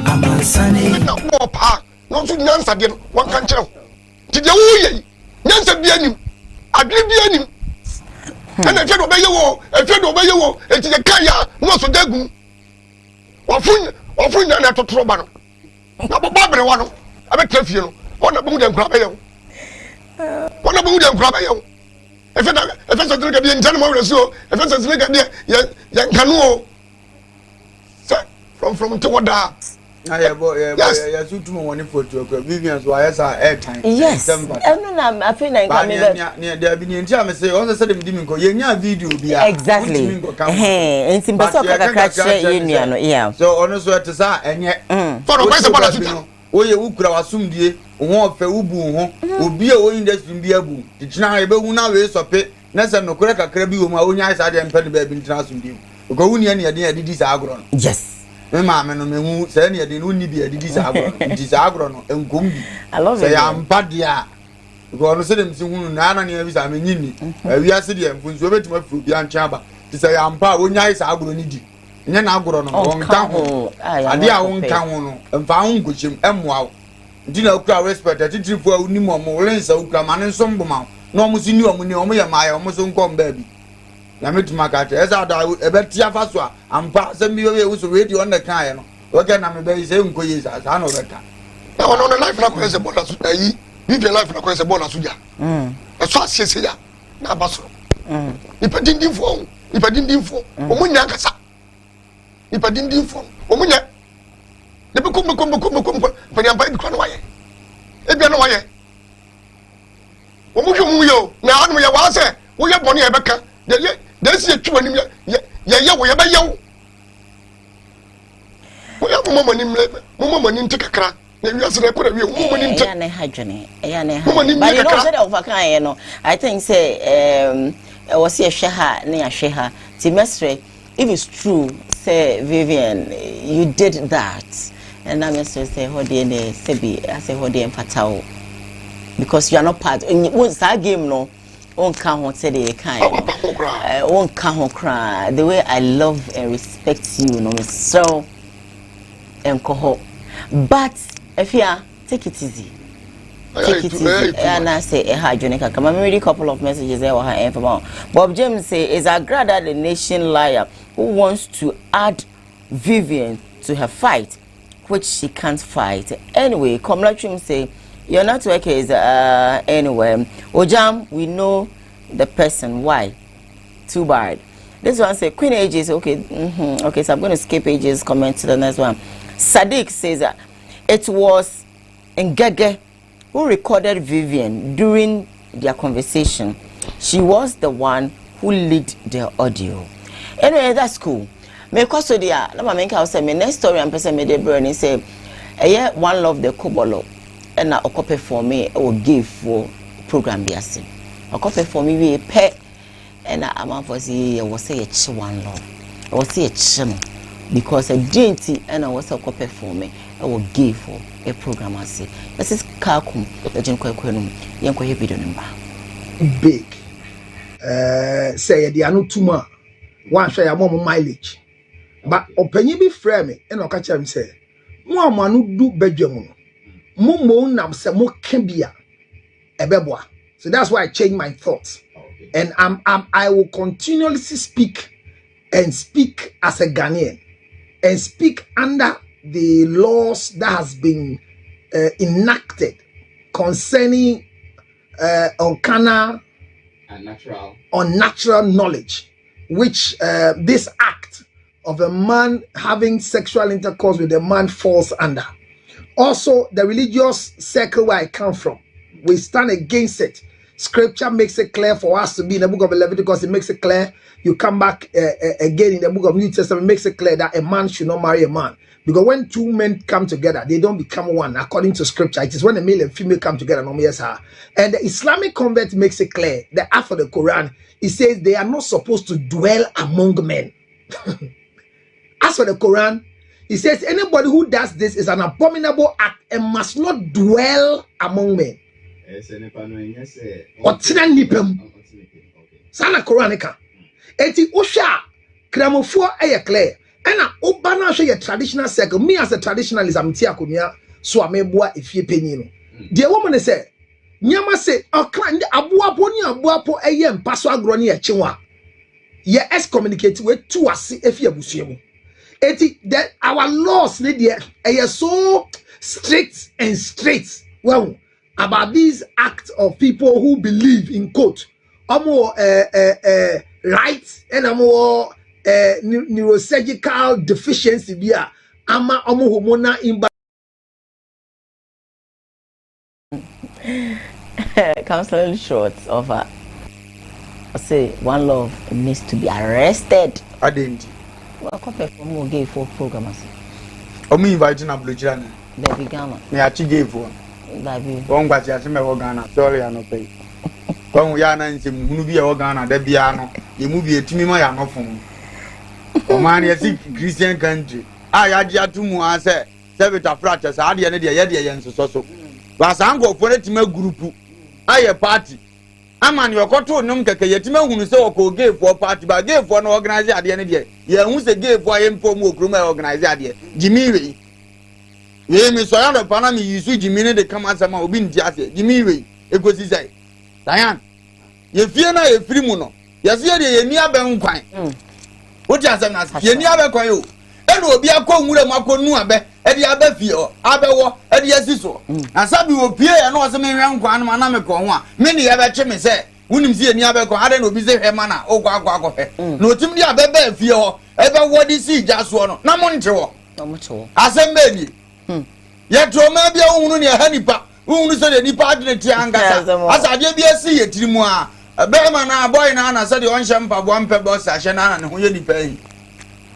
amansane na mo pa no so nyansa de no wan kan kire ti de wo ye nyansa bi anim adre bi anim ana hwe do be ye wo e ti de kan ya no so dagu ofun na totoro ba no na baba bere wa no abetra fie no ona bu de nkura be ye ona bu de nkura be ye efe so tiri ka bi ntane mo reso efe so tiri ka bi ya nkanu o from to wada yeah so too money for to Vivian so I say airtime yes no na I feel like coming back there be nti am say on say dem di mi ko ye nya video bia exactly enti person ka kakra kire ye nua no yeah so ono so it say enye for no person bala suta oye wukura wasumdie wo ofe ubu ho obi a wo industry bia bu tichina ebe hu na we sope na se no kure kakra bi wo ma onya isa de mpa de ba bi ntina asumdie ko hu ne ne adidi sa agro no yes me ma me no me hu se ne de no ni bi adidi sa agro no di sa agro no enkom bi I love it se ya mpa dia ko no se dem si hu na na ne bi sa me nyini awia se de mfunso betima furu bi ancha ba ti se ya mpa onya isa agro ni di nye na agro no won ka ho ade a won ka ho no mfa ho ngochim emwa ndi na okura respect atitrifo a unim omo lensa okura mane nso mboma na omo si ni omo ni omo ye maaye omo so nkom ba bi na metuma ka che esa da ebetia fa so a ampa se mi we so we di on the kan no oke na me be se nkoye sa na obeka na ono na life na ko se bola su ayi bibi life na ko se bola su ja e so asese ya na baso ipedindinfo omo nya kasa ipedindinfo omo nya de be kom pani ampa bi kwano waye e bia no waye omo hwemu yo na anu ye wa se wo ye boni e beka de si etwa nim ye wo ye be ye wo ya mo mani nte kakra na wi asere ko na wi mo mani nte ya na hadwene ya na ha but you know say overkan ye no I think say was see hwe ha na ya hwe ha ti mesre if it's true say Vivian you did that and I'm just say how dey ne sebi I say how dey empatao because you are not part won sa game no on kan ho say dey kan on kan ho kra the way I love and respect you no so enkoho but if you take it easy and I say Jonica come I read a couple of messages there were her from Bob James say is a grad at the nation liar who wants to add Vivian to her fight which she can't fight anyway Komlatrim say your network is anyway Ojam we know the person why too bad this one say Queen Ages okay okay so I'm going to skip Ages comment to the next one Sadiq says that it was Ngege who recorded Vivian during their conversation. She was the one who leaked the audio. Anyway, that's cool. Me koso dia, na ma menka say me next story am person me dey bring say one love the Kobolo and na okope for me or give for program bi ase. Okope for me we pe and na am for say was say one love. I was say no because a DNT and I was okope for me or give for a program ase. This is Kakum the Jinko Kwenum yanko he video number. Big say the anu tuma one share your mom mileage but openye bi frame me and oka chem say mo amanu du bedwam mo nam say mo kebia ebeboa so that's why I changed my thoughts and I will continuously speak as a Ghanaian and speak under the laws that has been enacted concerning unnatural knowledge, which this act of a man having sexual intercourse with a man falls under. Also, the religious circle where I come from, we stand against it. Scripture makes it clear for us to be in the book of Leviticus. It makes it clear. You come back again in the book of New Testament, it makes it clear that a man should not marry a man. Because when two men come together, they don't become one according to scripture. It is when a male and female come together. And the Islamic convert makes it clear that after the Quran, it says they are not supposed to dwell among men. As for the Quran, it says anybody who does this is an abominable act and must not dwell among men. Sana Quranica. Eti Osha Kramofo eye clear. Ena obana show your traditional circle. Me as a traditionalist, I'm tia kunya so ameboa efie penyi no. The woman say, nyama say, okran aboapo ni aboapo eye mpaso agro ni echiwa. Ye excommunicate we to ase efie abusue mu. Eti that our laws need there so strict and straight. Well, about these acts of people who believe in quote rights and neurosurgical deficiency via ama hormonal imbalance. Counseling short of I say one love needs to be arrested. I didn't. Well, copy from who gave for programmers. Me inviting a blue channel. Baby Gamma. Me actually gave one. Baby. One watch as me Ghana. Sorry, I no pay. When we are not in movie or Ghana, the piano, the movie to me, my no phone. Oh man, you see Christian country. I had ya two more answer. Servita practice, I had the idea and so. But I'm going for it to make group. I a party. I'm on your control, no Kayetime who say or gave for party, but gave for an organizer at the end of the year. Yeah, who's a gave for him for more criminal organizer there. Jimmy. We may surround the Panama, you see Jimmy, they come as a man being just Jimmy. It was his say. Diane, you fear not a free mono. Yes, you're near Banquine. What you say, you're near Banquine. And will be a cold Mako Nuabe, Eddie Abefio, Abewa, Eddie Siso. And some will appear and also may run one Manamico. Many ever chimney say, wouldn't see any other I don't be say Hermana, oh, Guago. No Timmy Abe Fio, ever what is he just one, no monitor. No much. As a baby. Yet to maybe only a honey pop, who said any partner Tianga, as I did be a see it, Timoa. A bearman, a boy, and I said the one champa, one pebble, Sashana, and who you pay.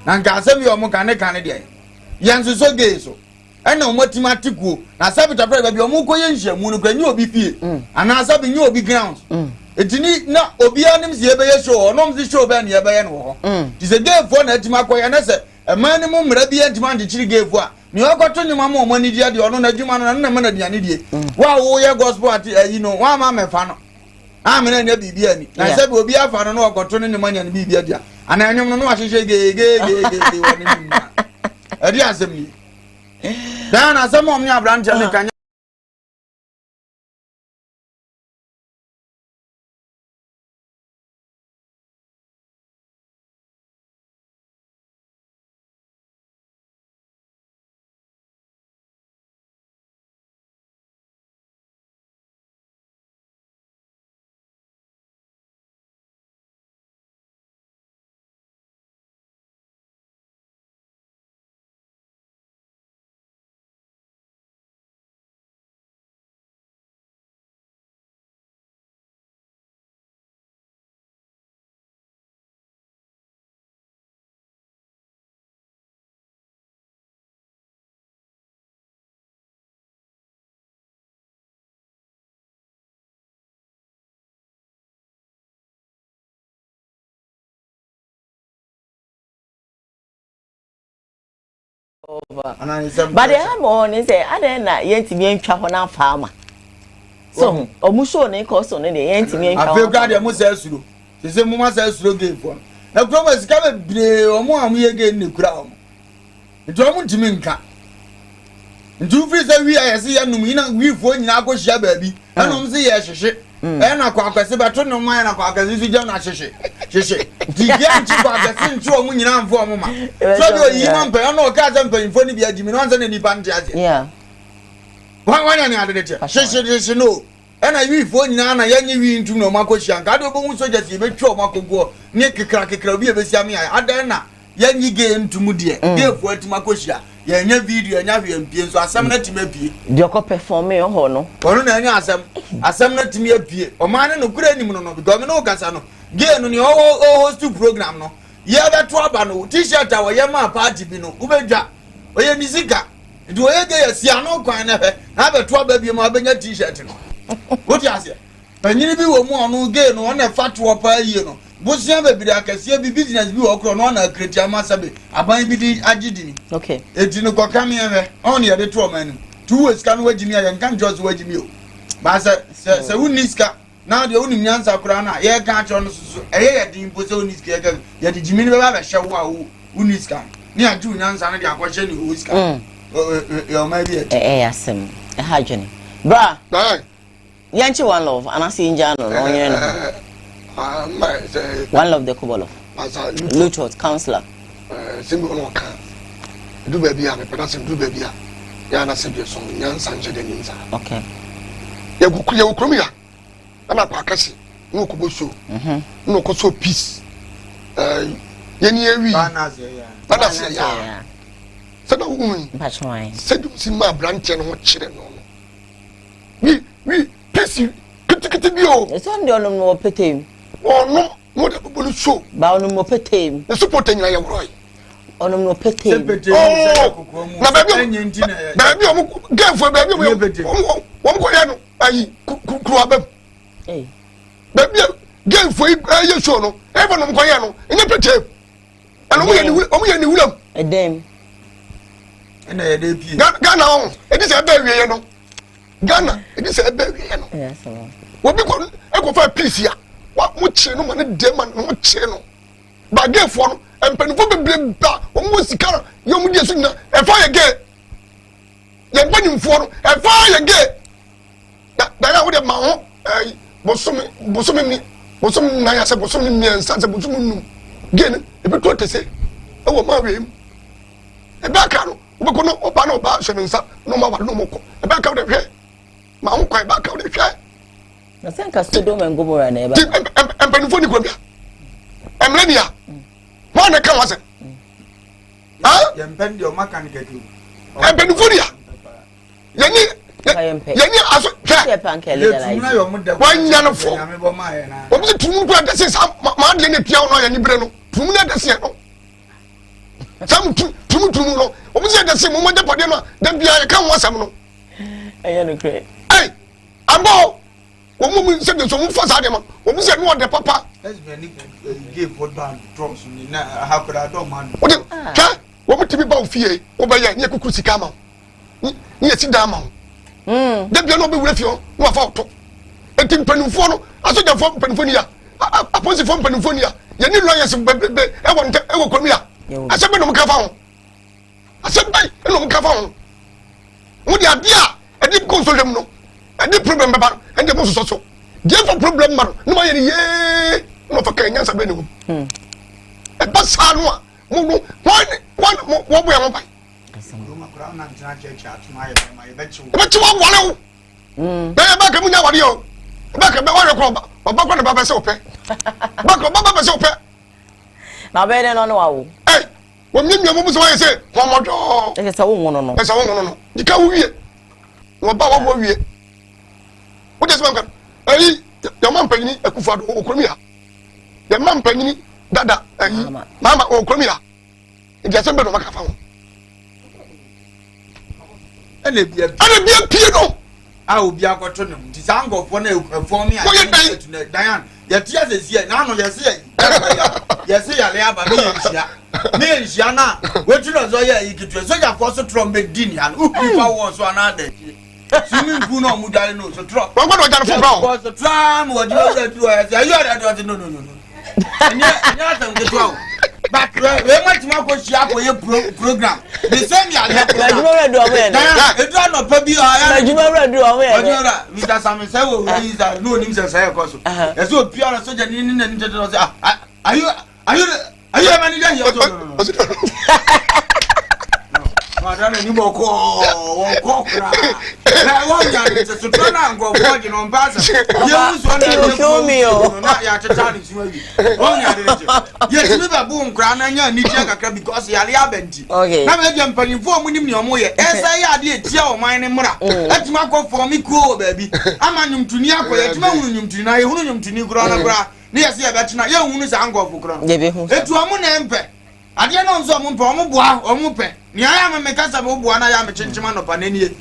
And can send you a mocane Canadian. Yansu so gay so. And no mathematical. I said it a prayer of your Moko Yansha, Munukan, you be fear. And I said you be grounds. It need not Obianim Zebay show or no the show ban your bayan war. Tis a gay for Netimaco and I said, a minimum radiant man the chili gave for. You have got to more money, dear, the honor that you man and the man of the idiot. Wow, your gospel, you know, one mamma fan. I'm an NBB. I said, we'll be a fan and got turning the money and be there. And I don't know what she say, gay. A dear assembly. Then, as some of your branch, can But I'm on is I didn't yet me and Chapona farmer. So, Omusho ne cost on any anti. I feel glad you must say, the same woman says, gave one. Now, promise come or more me again the crown. The drum to Minka. And two free say we are see and we for in our share baby. And I'm say yes, shit. And I quack a sabaton no mine, I quack as you don't shit. The young chick sent to a woman for a moment. So you want pay no cousin paying for the Jimmy Johnson and the Pantia. Yeah. One another, she know. And I will for Nana, Yanni into no Marco Shank. I don't go so just even throw Marco go, Nick Cracky Crabby, Bessamia, Adana, Yanni game to Mudia, give for it to Macosia. ye nya video nya hwe mpie so asem na time pie de ko perform e ho no ono na nya asem na time apie o man no kura nim no because me no kasa no gay no ni host program no ye beto aba no t-shirt a ye ma party bi no ubedwa oye misika do ye gay si ano kwan na he na beto aba bi ma benya t-shirt no what you say panyini bi wo mu ono gay no na fatwo pa yie no bosia bebiri akase bi business bi wo kro no na create amasabe aban bi di agidi okay eti no ko kam ye me on ye de to man 2 weeks kan wajimi ya kan just wajimi o ba se uniska na de unim nyansa kura na ye kan cho no susu eye ye din bo se uniska ye de jimi ne ba ba hye wo a uniska ni aju nyansa na de akwahye ni uniska yo ma bi asem ha dwene bra yanchi one love anasi inja no no yen no one love the kubolo luchot counselor simbo no kan du ba bia me peda sim du ba bia ya na se bi so nyansa nje de ninza okay ya gukuru ya ana pa akasi no kubo show no ko so peace yeni ewi bana se ya sada umi bachwai sadu si ma branch no chire no we peace kitikiti bio eso ndi ono mo petem ono mo da bolu show ba ono mo petem the support nyina ya wroi ono mo petem na baby omo game for baby omo ko ya no ayi kuru abem baby game for ayi show no e ba no ko ya no enye petem ana omo ye ni wulam edem ena ye de pie Ghana on e dis e ba wiye no Ghana e dis e ba wiye no yes obi ko e ko fa peace ya wa mo chi no man de man mo chi no ba game for no empanifo bebre ba omo sika yo mo die so na e fa ye ge ye mpanimfo no e fa ye ge da ya wo de ma ho bosom na ya se bosom ni miensa se bosom num ge ne e be to tese e wo ma we e ba ka no wo ko no oba no ba hwensa no ma wa no mo ko e ba ka wo de hwe ma ho kwa e ba ka wo de hwe na senka Sodom and Gomorrah na e ba empanifo ni ko bia emlenia mo na ka wa se ye mpendi o mechanic adu empanifo ni ya yani aso ye panke legalize wanya no fo o bi tumu ko da se sa ma de ne pia no ya ni bre no tumu na da se no sam tumu no o bi se da se mo mo da pade no da bia ya kan wasam no ayo no kre ai ambo o mo se de so mo fa sa de ma o bi se no de papa let's be ni give for band drums ni na hakura do man o de ka o mo tibi ba ofie o ba ya ni kuku sika ma ni esi da ma de bia no be wura fio no afa auto enti mpanimfo no asoja fo mpanimfo ni ya aposi fo mpanimfo ni ya ye ni lawyers be e won te e wo komi ya asebe no mka fa ho asebe no mka fa ho mo dia bia e di ko so dem no e di problem be ba e di mo so dia for problem ma no ma ye ni ye no fa kan nyansa be ni e ba sa no a mo no wo bo ya mo ba But you want one. Back a munya wario. Back a back a back a baba sope. Back a baba sope. Now, better no no. Hey, when you move away, say, one more door. It's a woman. No, it's a woman. You can't wear. What about we? What is one? Hey, your man penny a kufa or Crimea. Your man penny, Dada, Mama or Crimea. In December of Macafon. Ene bia piano a obi akoto nem disango fo na for me a Diane ya tia se sie na no ya se ya le aba me enhia na wetu no zo ya ikitu so ya for so trumpet din ya no ufa wo so na da swimming pool no mu dare no so tro won go do for brown so tram wo jo ya tu ya you are that no nya tam ke to but we want to go share for your program the same ya le program do we na e do no pa bi ha ya do we Mr. Sam say we is no nim say cause e so pure so je ni to say are you a manager here no madana ni boko kra na wonya ni se so na ngo boje no mpasa ye muso na ya tetani siwabi wonya de ye timi ba bu nkra na nya ni tia kakra because yale abenti na me dia mpanifo mu nim ne omo ye esa ya ade etia o man ne mra atima akofo mi ko baabi ama nyumtuni akoye atima hunu nyumtuni na ye hunu nyumtuni kura na kura ne yesi ya betina ye hunu sa ngofo kura etu omo na empe ade no nzo omo mpe omo boa omo pe ni aya me mekasa be boa na ya me chenchema no pa nanie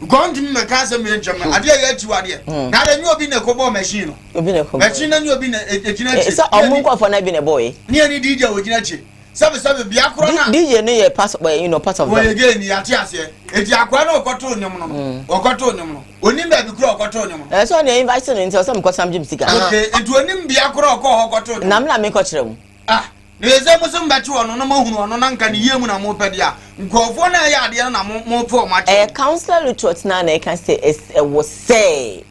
gonti me mekasa me nchema ade ya ati wade na ade nyu obi na kobo machine no obi na kobo machine na nyu obi na ejina chi so omo nkofo na bi na boy ni ani DJ ojina chi sabe bia kro na DJ no ye part of we again ya ti ase eti akwa na okoto onyom no okoto onyom no onim ba bi kro okoto onyom no so na invite no nti so me ko sam jim sika okay eti onim bia kro okoto onyom na me na me ko kire mu neze muso mbachi wono no mahunu wono na nka ne yemu na mo pede a nkofo na ya ade na mo po ma che counselor retort na na can say is was say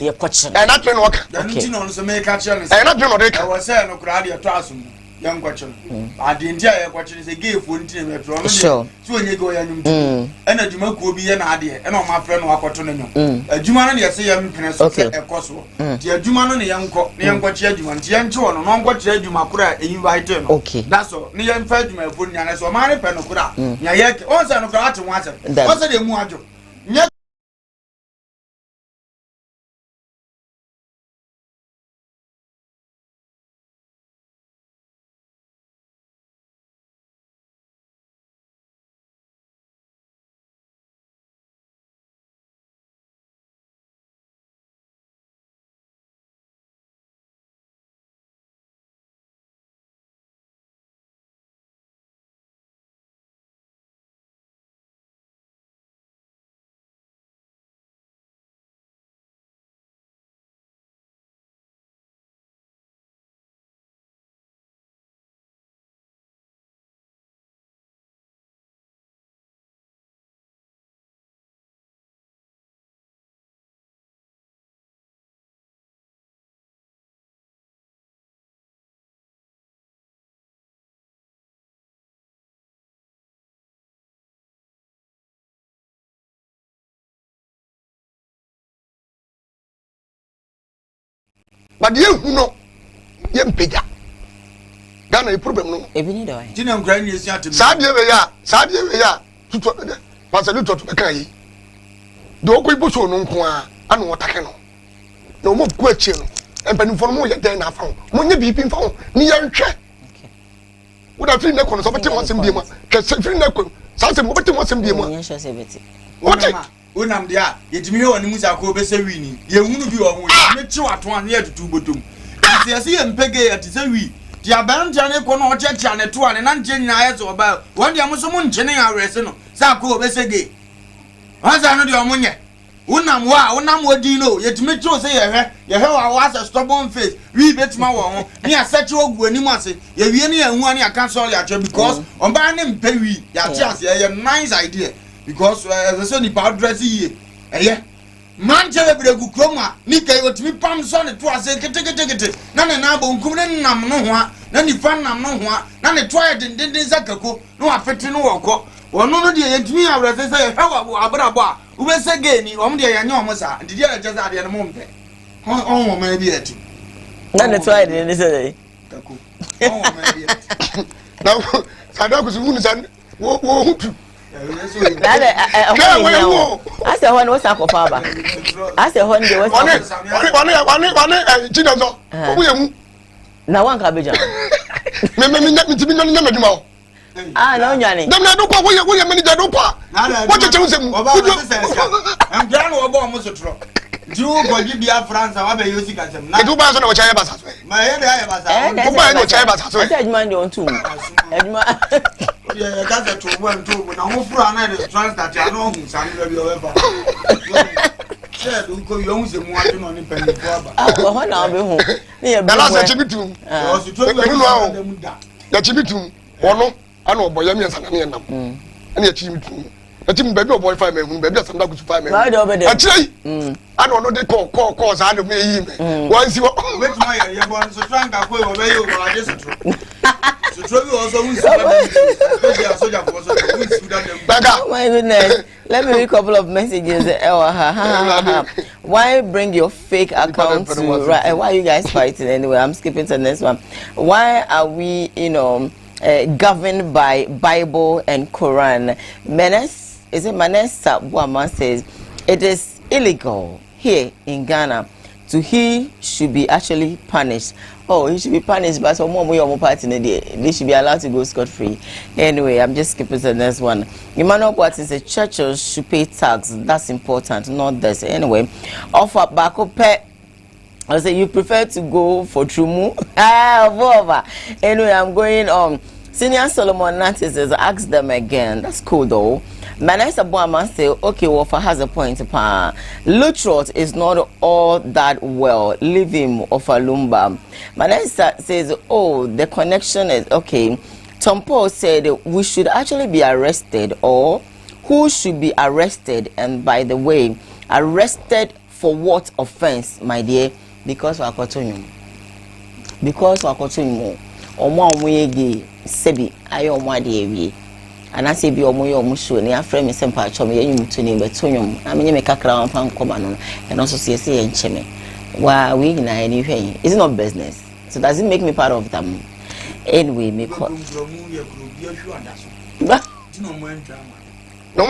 ye question na train work nti no so me ka che no na train work was say no kra ade to asum ya nkwache no ade ntia ye kwache se geefo nti me tro no so onye go ya nyum ti ena djuma ko bi ye na ade ena o ma frɛ no akoto no nyum adjuma no ye se ya mpene so se ekoso ti adjuma no ne ye nkɔ ne ye nkwache adjuma nti ye nche wono no nkwache adjuma kura invite no that's all ne ye mfa adjuma efo nya na so ma ne pɛ no kura nya ye on se no kura ate ho ase on se de mu adjo nya but ye hu no ye mpega Ghana e problem no e bi ni do ti na nkra ni esi atem sa de we ya tutu pastor tutu be kan yi do ko ibo so no nko a ana wotake no na mo ku achi no empani fo mo ye den na fa mo nye bibi fa ho ni ye nhwe woda free na kono so beti mo sem bi ma ke free na kono sa sem mo beti mo sem bi ma nye hwe se beti onam dia yetimi he woni musa ko be se wini ye hunu bi wo ho me chi wato an ye tutu botom ti se ye mpege ati se wi ti abanta ne ko no checha ne to an na nje nyina ye so ba won dia muso mu nche ne awrese no sa ko be se ge wanza no dia omunye onam wodi no yetimi chi o se ye he wa was a stubborn face wi betima wo ho ni asachi ogu ani mu ase ye wie ne ye hu ani aka so ya che because on ba ne mpe wi ya ti ase ye nice idea because as I said ni pa dress yi man je bebre gu kroma ni kai otimi pam so ne to ase kete na na bo nkum ne nam no ho na ni fa nam no ho na ne to den zakako no afete no woko wono no de yetimi awrese say hewa abrabo a ubese ge ni om de yanya om sa ndidi ya jaza ade ne mompe on wo ma bi eti na ne to den say kako on wo ma bi eti na sadaku su hunu san wo hutu I said, when was Uncle Father? I said, when there was one. Now one cabbage. No, Johnny. Don't go away. What you choosing? I'm glad we're almost a truck. Do go give the France, I have a music at them. I do pass on a child. My head, I said, man, don't too. Yeah, that's a true one too. When I'm for another trans that I know who's ever. Yeah, don't go young and watching on the penny. I'll be home. The last Chibitum. The Chibitum. Or no, I know boy, and a Chibitum. A Jim baby boy 5 men, baby, some dogs 5 men. I don't know they cause out of me. Once you went to my young ones, so Frank, I will obey you. So trouble also who's soldier for Oh my goodness. Let me read a couple of messages. Why bring your fake account to why are you guys fighting anyway? I'm skipping to the next one. Why are we, governed by Bible and Quran? Manessa Buama says it is illegal here in Ghana. So he should be actually punished. Oh, he should be punished, but some more party in the day. They should be allowed to go scot-free. Anyway, I'm just skipping to the next one. Emmanuel Boateng says churches should pay tax. That's important, not this. Anyway, offer back up. I say you prefer to go for Trumu. Anyway, I'm going on. Senior Solomon Nantes says ask them again. That's cool though. Manasa Boama say, okay, Wafa has a point. Lutrot is not all that well. Leave him of Alumba. Manasa says, oh, the connection is okay. Tom Paul said we should actually be arrested, or who should be arrested? And by the way, arrested for what offense, my dear? Because we are continuing. Because we are continuing. Omo omuyegi sebi ayo omwade and I say be omoyo omusho ne afre me sempa chom ye nyum to ni betonyum na me me kakra wan fan koma no and also say ye ncheme wa we na any hwen. It's not business, so does it make me part of them? Anyway, me call no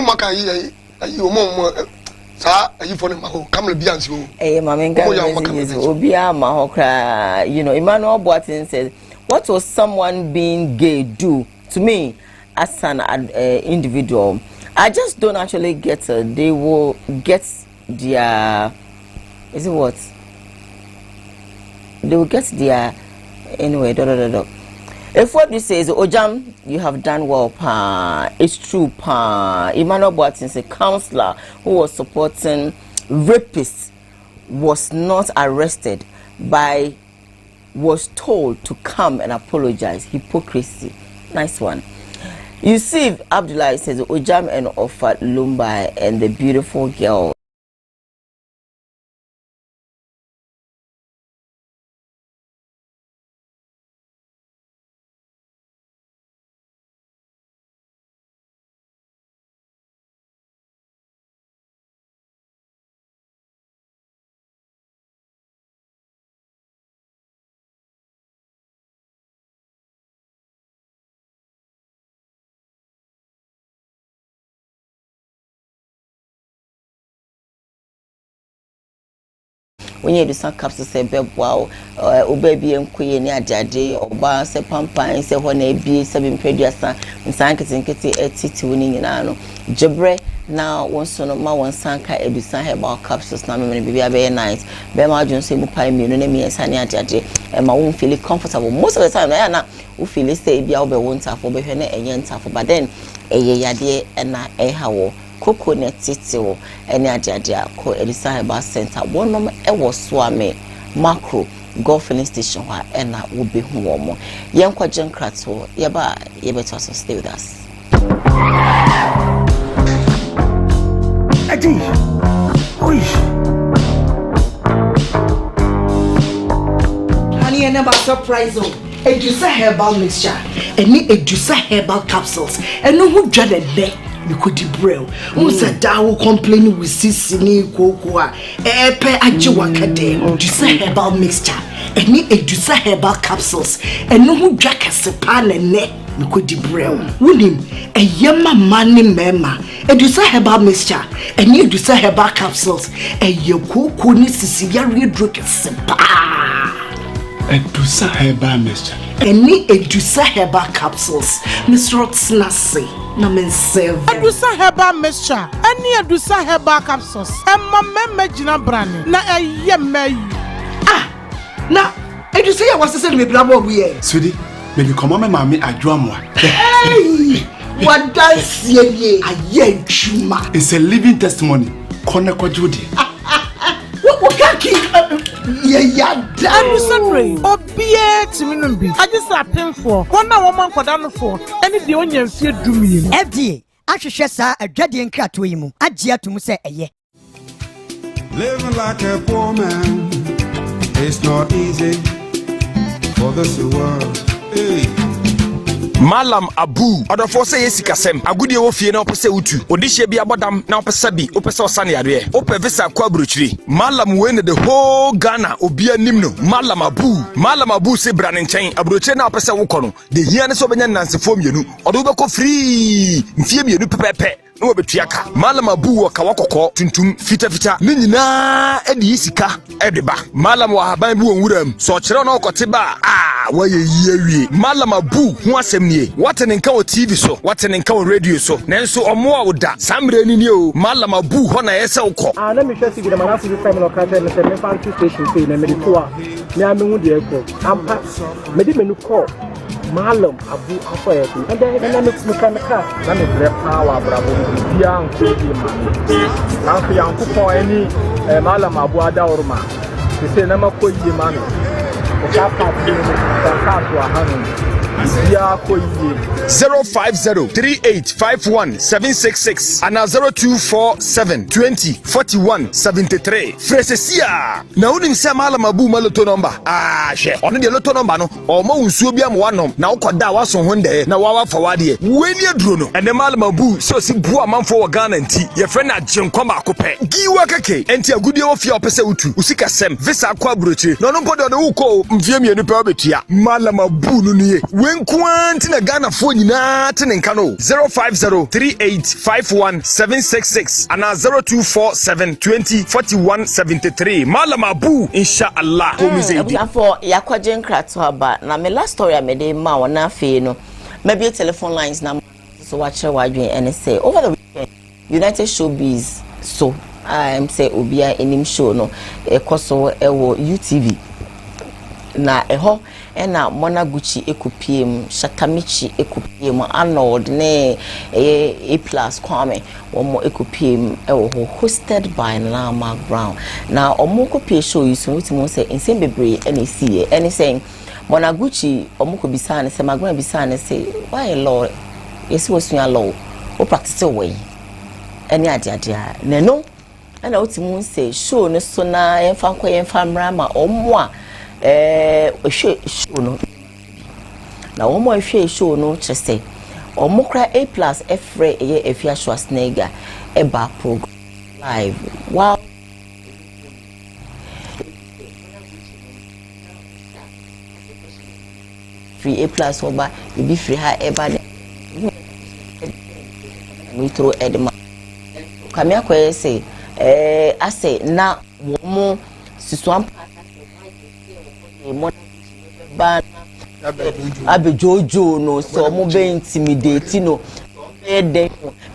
maka yi omo sa ayi for ma ho kamle biansi o mama nka obi ama ho kra. Emmanuel Boateng says, what was someone being gay do to me as an individual? I just don't actually get it. They will get their, is it what? They will get their, anyway, If what you say is, Ojam, you have done well, pa. It's true, pa. Emmanuel Boateng is a counselor who was supporting rapists, was not arrested by, was told to come and apologize. Hypocrisy. Nice one. Yusuf Abdullah says Ojam and offered Lumba and the beautiful girl. When you do some caps to say, wow, oh baby, and queen, ya daddy, or bar, say pampa, and say when they be 7 predia, and sank and kitty at titi winning in ano. Jabre now one son of my one sanka, a design about capsules, now maybe be a very nice. Bema Jones say, Mupai, me, and me, and Sanya daddy, and my own feel comfortable. Most of the time, I am who feel say, be out the one for Behene and Yenta, but then a yadi and a how. Coconut titio any adia ko Elisa Bar Center. One number was swame macro golf filling station where and that will be warm. Young Quajan Krato, Yaba, you better also stay with us. Honey, I never surprise you. Edusa herbal mixture, and me Edusa herbal capsules, and no who dreaded there. You could debrail. Who said that will complain with Sissini Koowaa? Epe Ajiwakade, Edusa herbal mixture, and me Edusa herbal capsules, and no who jack a sepan and neck. You could debrail. William, a yama money mema, Edusa herbal mixture, and you Edusa herbal capsules, and your Koowaa Sissiyari drink a sepa. Edusa herbal mixture. Any Edusa herbal capsules, Miss Rox Nasi, Namen Seven. Edusa herbal mixture, any Edusa herbal capsules, and my Megina Brani, na a yemay. Now, Edusa was to send me Bravo. We Sweetie, maybe come on, mammy, I drum one. Hey, what does ye? A ye chuma. It's a living testimony. Koneko Judy. What can keep? Yeah, I'm sorry. Obie to me. I just have pain for 1 woman for down for any the onion fear do me. FDA, ahwehwɛ saa adwade nkrato yi mu agye atum sɛ ɛyɛ. Living like a poor man, it's not easy for this world. Hey. Malam Abu odofo say yesikasem agudie wo fie na opese utu odihye bi abodam na opese bi opese osane yare ope visa kwa bruchiri Malam we ne the whole Ghana obi anim no Malam Abu se brane nchen abroche na opese wo kono de hia ne so benya nansefo mienu odo be ko free mfie mienu pepepe no betuaka Malam Abu wo kawakoko tuntum fita ne nyina edi sika edeba Malam wa haban bi wonwuram so kire na okote ba waye yiawie Malam Abu ho asem nie watene nka o TV so watene nka o radio so nenso omo a woda samre ni ne o Malam Abu ho na yese ukọ na me hwesi bi na mana fu family occasion ne se me fancy station say na me de to a me amenwu de ekọ ampa me de menu call Malam Abu afoyeku and then na me kan ka na me brẹ power brabo bia nko di ma na so yankopon ani Malam Abu adaworma se na makoyi ma no o ka pa ti ni ka to a hanu 05038517666 and 0247204173 Fresesia na unim se Malam Abu maloto number hwe ono de loto number no o ma unsuo bia mo wanom na ukoda waso honde na wawa fawade weni aduro no ene Malam Abu so si bu amanfo wo Ghana nti ye frɛ na gyenkoma akopɛ giwa keke enti agudie wo fie opese utu usika sem visa kwa brochi no no podo no uko mfie mienu pe obetua Malam Abu no nie wenkwanti na Ghana fo nyina tene nka no 05038517666 and 0247204173 Malam Abu inshallah komizedi for yakwaje nkrato aba na me last story amede ma wona afi no maybe telephone lines na so watch wadwen and say over the weekend United Showbiz so I'm say obia enim show no ekoso ewo UTV na eho ena Monaguchi ekupiem Shatamichi ekupiem Arnold ne A+ Kwame omo ekupiem ewo hosted by Lama Brown na omo kopie show yi so witimo say insem bebre ene sie ene saying Monaguchi omo ko bisane say magna bisane say why law yesi wosua law o practice way ene adia na no ena witimo say show no so na yemfa nkwa yemfa mrama omo a show no na omo ehwe show no chese omo kra A+ efre eye efia Schwarzenegger eba program live wow free A+ oba ebi free ha eba we throw edema kamia kwa say ase na omo siswam abe jojo no so omo be intimidate no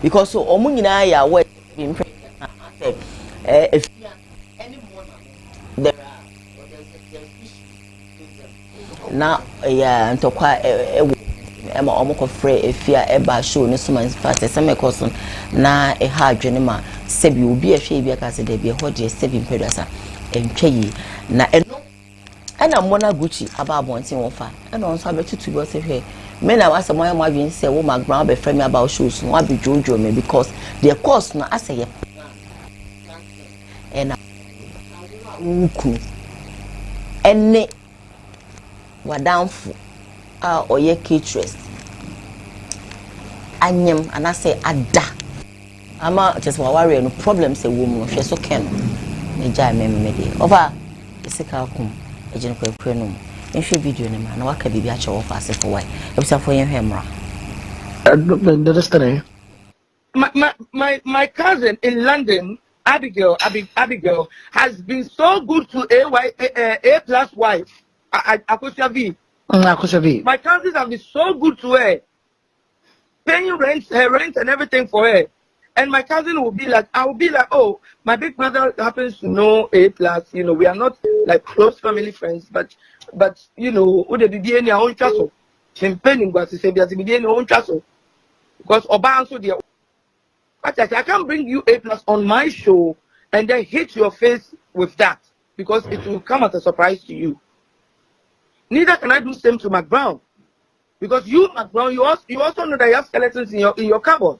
because so omo nyina ya we be if there na ya ntokwa ema omo ko free efia eba show ne so man fast some person na ha adwene ma sebi obi ahwe bi aka se de bi ho de sebi mpedasa entwe na ana Monaguchi aba abontin wofa ana onso abetutu bo se hwe me na wasa moya mo adwin se wo magban be frame about shows no abi jojo me because the course no aseye ena uku ene wadanfu oye caterers anyem anase ada ama just worry no problem say wo mu hwe so ken ne jai me de over isika kum ejin ko ekwenum nhwe video ne ma na waka bibi a chewo fa se for why ebisa for yen hwemra my cousin in London Abigail has been so good to A+ wife Akosia V. My cousins have been so good to her, paying her rent and everything for her. And my cousin will be like, I will be like, oh, my big brother happens to know A+. You know, we are not like close family friends, but you know, would they be any own castle? Champagne was to say there's any own castle because Oba so dear. But I can't bring you A+ on my show and then hit your face with that because it will come as a surprise to you. Neither can I do same to Mac Brown because you, Mac Brown, you also know that you have skeletons in your cupboard,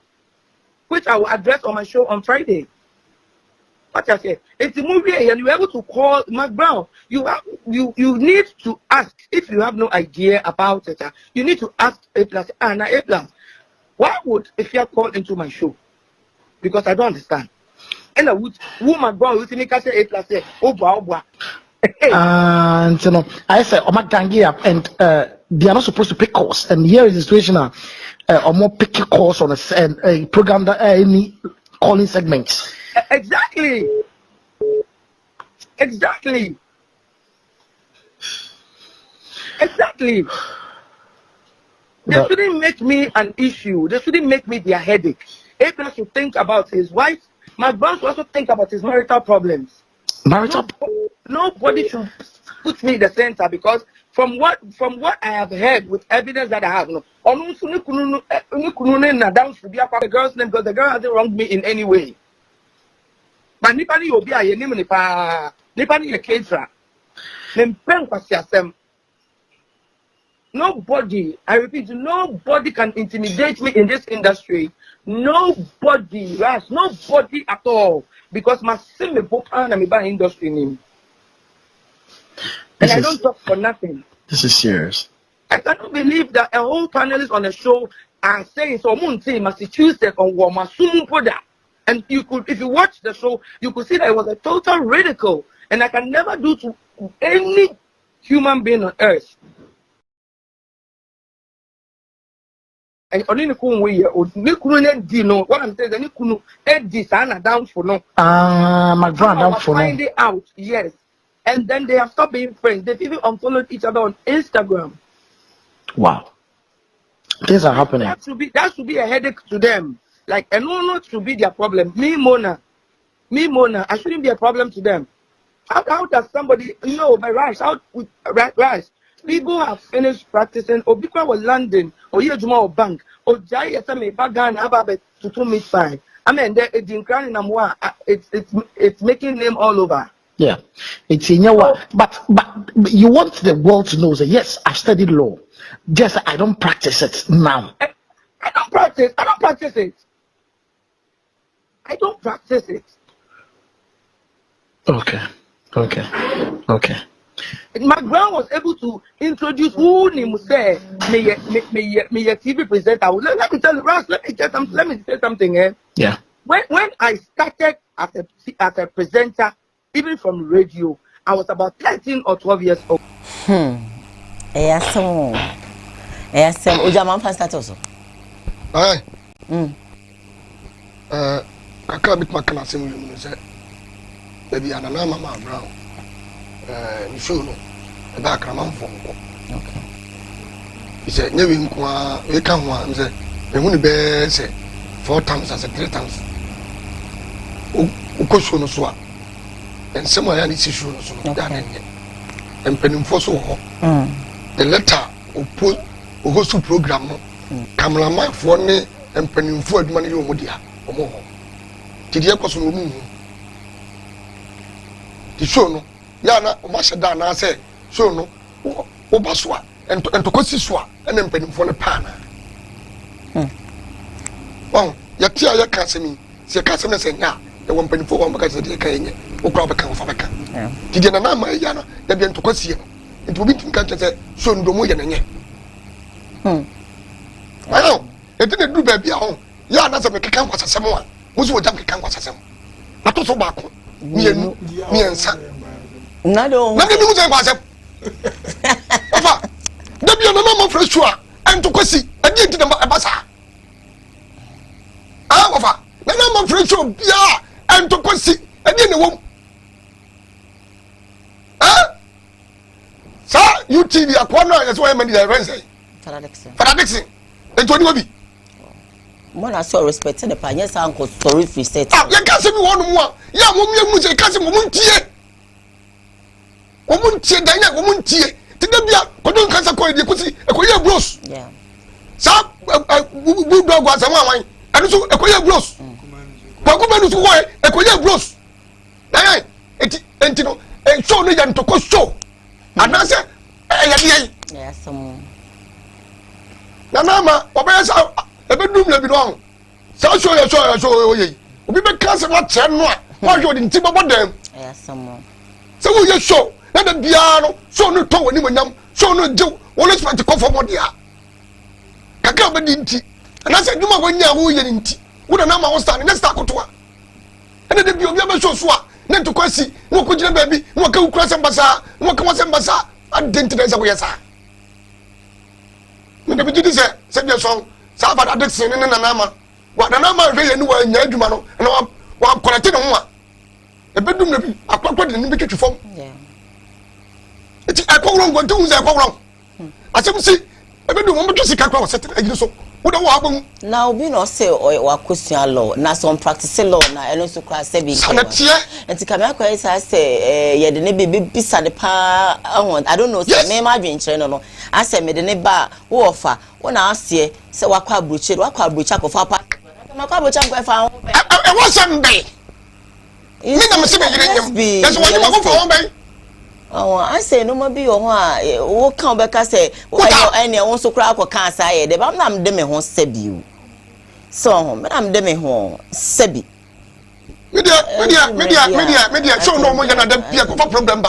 which I will address on my show on Friday. What I say? It's a movie and you're able to call Mark Brown. You need to ask if you have no idea about it. You need to ask A+. Now A+. Why would if you call into my show? Because I don't understand. And a woman Brown with me can say A+. Say, oh, and you know, I said, and they are not supposed to pick calls. And here is the situation now. Or more picking calls on a program that any calling segments. Exactly. They shouldn't make me an issue. They shouldn't make me their headache. A+ should think about his wife. My boss should also think about his marital problems. Nobody should put me in the center because from what I have heard with evidence that I have, the girl's name because the girl hasn't wronged me in any way. But nipani obi a yenim nipa nipani ye ketra. Nempen kwasi asem. Nobody, I repeat, nobody can intimidate me in this industry. Nobody, Rash, nobody at all. Because my same book and me by industry name. And I don't talk for nothing. This is serious. I cannot believe that a whole panelist on the show are saying so Massachusetts on Wamasumu Poda. And you could, if you watch the show, you could see that it was a total ridicule. And I can never do to any human being on earth. And only the cool way, what I'm saying, the sana down for no. My brother down for no. Find it out, yes. And then they have stopped being friends. They've even unfollowed each other on Instagram. Wow. Things are happening. That should be a headache to them. Like, and no should be their problem. Me, Mona, I shouldn't be a problem to them. How does somebody, by Rice, Rice, people have finished practicing, Obikwa was London, or Yejuma or Bank, or Jai Yasame, Bagan, Ababe, to 2 meet 5. I mean, it's making them all over. Yeah, it's in your but you want the world to know that yes, I studied law, just I don't practice it now. I don't practice it. Okay. Mark Brown was able to introduce who Nimu say me a TV presenter. Let me tell you, Ross, let me say something. Yeah. When I started as a presenter, even from radio, I was about 13 or 12 years old. Yes, Ojaman fan status. Aye. I can't be my class in the say. Baby, I'm Mama Brown. You should know. The background phone. Okay. He said, "Never we can one." He said, "We want to be say 4 times as 3 times." Ukosho no so. And somewhere I need to show so that and penning for so. The letter or host program. Cameraman for me and penning for money or modia or more. Did you cause room? The show no. Yana Mashada na say show no. Obaswa and to Kosiswa and then penning for the pana. Well, Yatia Yakasemi, see a customer saying, yeah, the 1 penny for 1 because of the Kanye. Did you know my yana? They be to Kosia. It will be to catch us soon. Do more than I know. It didn't do baby home. Yana doesn't make a campus as someone who's what jump campus as him. Not so back. Me and son. No, nothing was a was. There be a normal fresh tour and to Kosi and get to the Abasa. However, the normal fresh tour, yeah, and to Kosi and then the woman. Sir, UTV akwana that's why many the say. Father Dixon. And Tony Obi. One I saw respecting the pioneers uncle story free set. Ah, you can't say me one more. Yeah, woman say can't say woman tie. Woman tie danya woman tie. Tidabia kodon kansa ko e kusi e koye bros. Yeah. Sir, bulldog was one and so e koye bros. Kwaku so why e koye bros. Eh, entino e show no yan to ko show. And I said, yes, some. Nanama, Obesa, a bedroom let be wrong. So show ye. We be cancer not 10 more. Why you didn't tip about them? Yes, someone. So you show that the piano, so no toe anyone, so no do, always want to come for what they are. Kakaba didn't. And I said, you when you are who you didn't. What a number was standing, let's talk to her. And then you never show swap, then to Quasi, no could baby, no can cross and bazaar, no can was and bazaar, and didn't as a way as I. When the beginning said your song, Sabbath at Dixon and Anama. What an number of you were in Yadumano, and I'm collecting on one. A bedroom, a clock in the picture form. It's a call wrong, what do I go wrong? I see, a bedroom, just a cacao set it so. What do I want? Now, be no say or question law, now some practicing law, now and also class 7. And to come out, I say, yeah, the neighbor beside the pa. I don't know, say, my dream channel. I said, made the neighbor who offer when I see, so what crab butcher of our part. No crab butcher, I want some bay. That's what you want for bay. Oh, I say no more be or what come back. I say, why any also crack or can't say, the Bam Demi home seb you. So, Madame Demi home, Sebi. Media, so no more than a problem.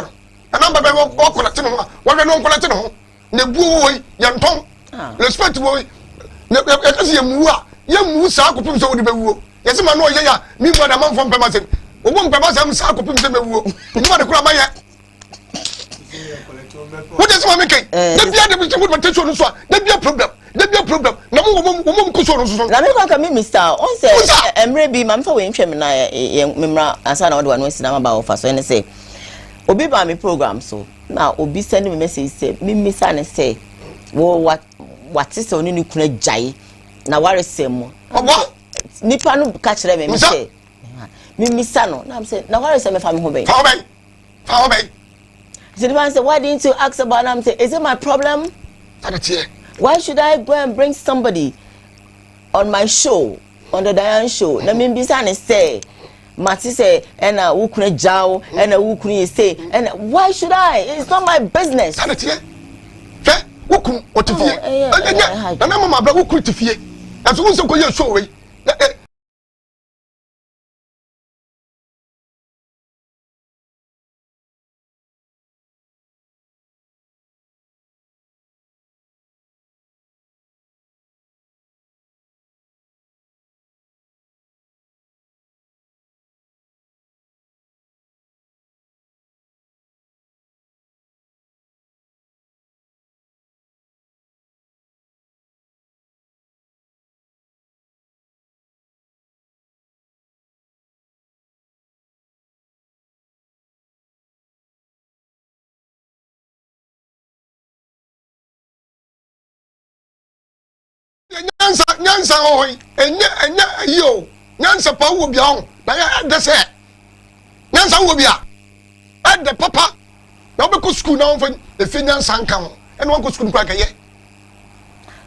A number of all collecting, what I don't collect home. The boy, young Tom, respectable. Young Musa could put so the boo. Yes, man, no, yeah, me, but a man from Pemasin. One Pemasin, Sako put the boo. You want to cry my. What is my making? There be a potential, there be a problem. There be a problem. No woman could show us. Let me welcome Mr. On say, and maybe my for him, Mimra, and son of one was about us. And say, Obi by me program. So now, Obi sending me message, say, Mimi son and say, well, what is on you couldn't jay? Now, what is same? What? Nippano catch them and say, Mimi son, I'm saying, now, what is my family? How may? So the man said, why didn't you ask about them? Say, is it my problem? Why should I go and bring somebody on my show, on the Diane show? Let me be say, Mati say, and who couldn't jow, and who couldn't say, and why should I? It's not my business. What to fear? And I'm my brother who could fear. That's also called your show. Nyansa hoy enya yo nyansa pa wo bia ho na ya de se nyansa wo bia ade papa na be ko school na won e fe nyansa nka ho e no ko school kwa kaye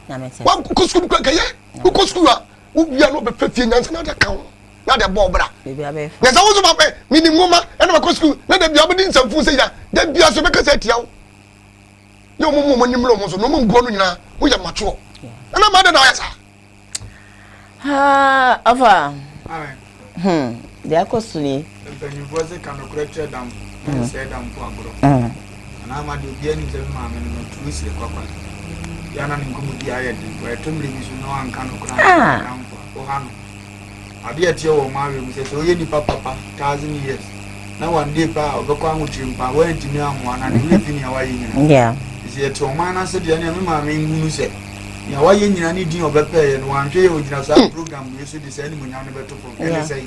na me se wa ko school kwa kaye ko school a wo bia no be fe nyansa na de ka ho na de bo bra bia be na sa wo so ba pe minimum e no ko school na de bia be din samfu se ya de bia so be ka se tia wo yo mo nimlo mo so no mo ngo no nyina wo ya macho and I'm mad at Ava. They are costly. The university can correct them and say them for and I'm at the beginning of the man and to miss the cocoa. Yana and Kumudi, where Tumli is no one can cry down for Hano. I dear Joe Mario says, oh, any papa, 1,000 years. Now one day, pa, go on with him, but went to me on one and live in Hawaii. Yeah. Is it your man? I said, the enemy, who said. Ya wa ye nyina ni din obepe no wan hwe ye ogyina sa program we so dis any munya no beto from ele say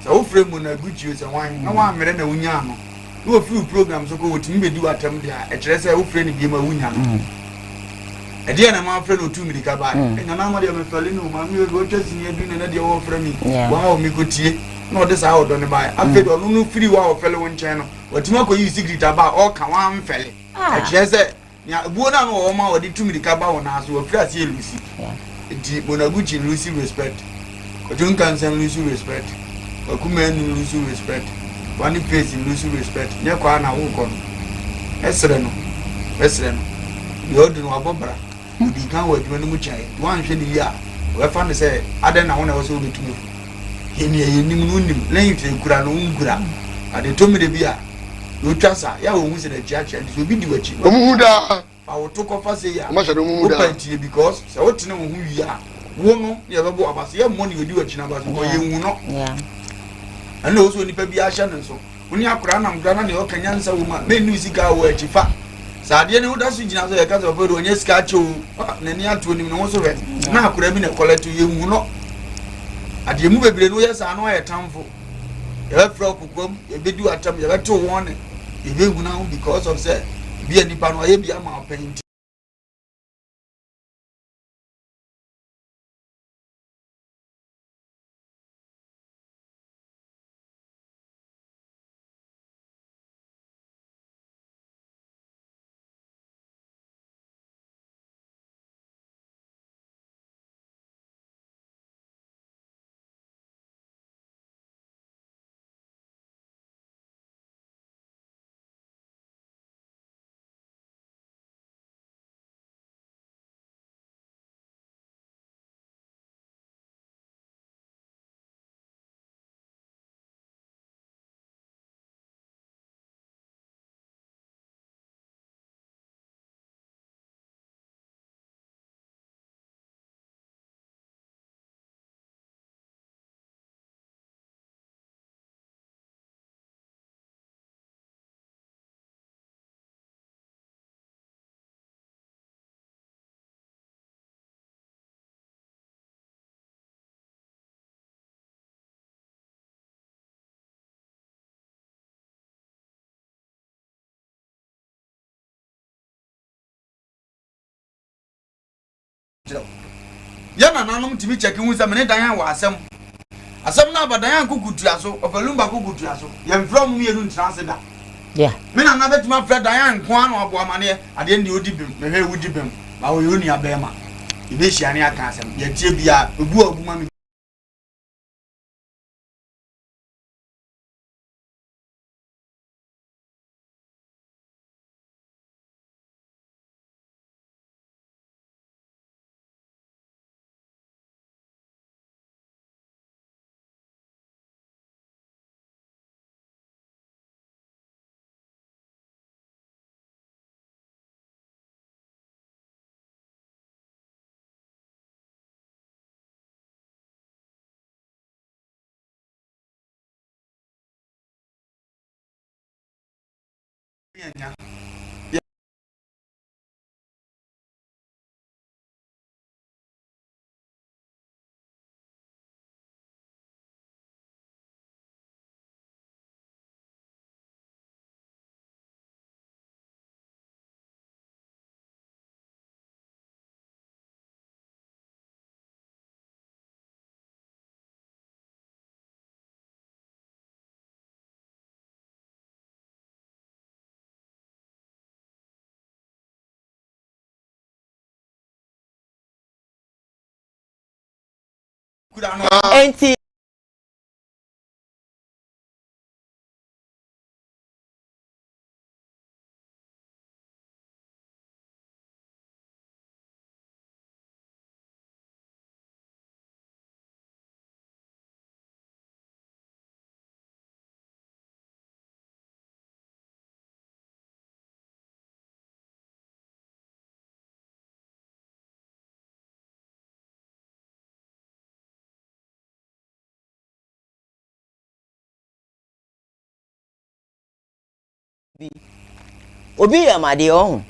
so wo frame mu na guchi se wan na wan mere na wunya no wo free program so ko wotimi bedi watam dia e kire say wo frame ni bi ma wunya no e dia na ma frame no tu mirika ba e na na ma dia me fele no ma mi wo twesi ni edu na dia wo frame mi wa o mi kotie na o de sa o do ne ba afi do no free wa o fele won chen no wotimi ko yi secret aba o ka wan fele e kire say ya buona no o ma o di tumirika ba wona aso o fira se Lucy di Monaguchi Lucy respect o jun kan san Lucy respect o kuma en Lucy respect one face Lucy respect nya kwa na wo ko no esre no yo di no abobra di kan wa di no mu chai wan hwe ni ya we fa ne se aden na wona wo so betumi Hini nim no nim na yintre kura no ngura ade to me de bia no twasa ya wo hu se na chiachi so bi di wachi omuda awoto kofa se ya ma shado omuda opantie because se wotene wo hu wi a wo no ye bebo abase ye money odi wachi na abase ko ye hu no ana oso nipa bi a hye ne so oni akura na mgra na ne okanya nsa wo ma me nu sika wo achifa saade ne woda so gina so ye ka so fa do onye sika cho na ni ato nim no wo so re na akura bi ne collect ye hu no ade mu bebre no yesa no aye tamfo ye fra kokom ye bedu atam ye beto won ye be hu na because of say bi anipa no aye bi ama paint ya na nanom timi checking hu se me ne dan wa asem na abadan an kukutu aso ofalumba kukutu aso ye from mu yenu ntrance da me na na betima fra dan an ko an obo amane ade ndi odi bim me hwe wudi bim ba wo yonu abema ibe hia ne aka asem ye tie bia obu aguma me enti obi amade ohun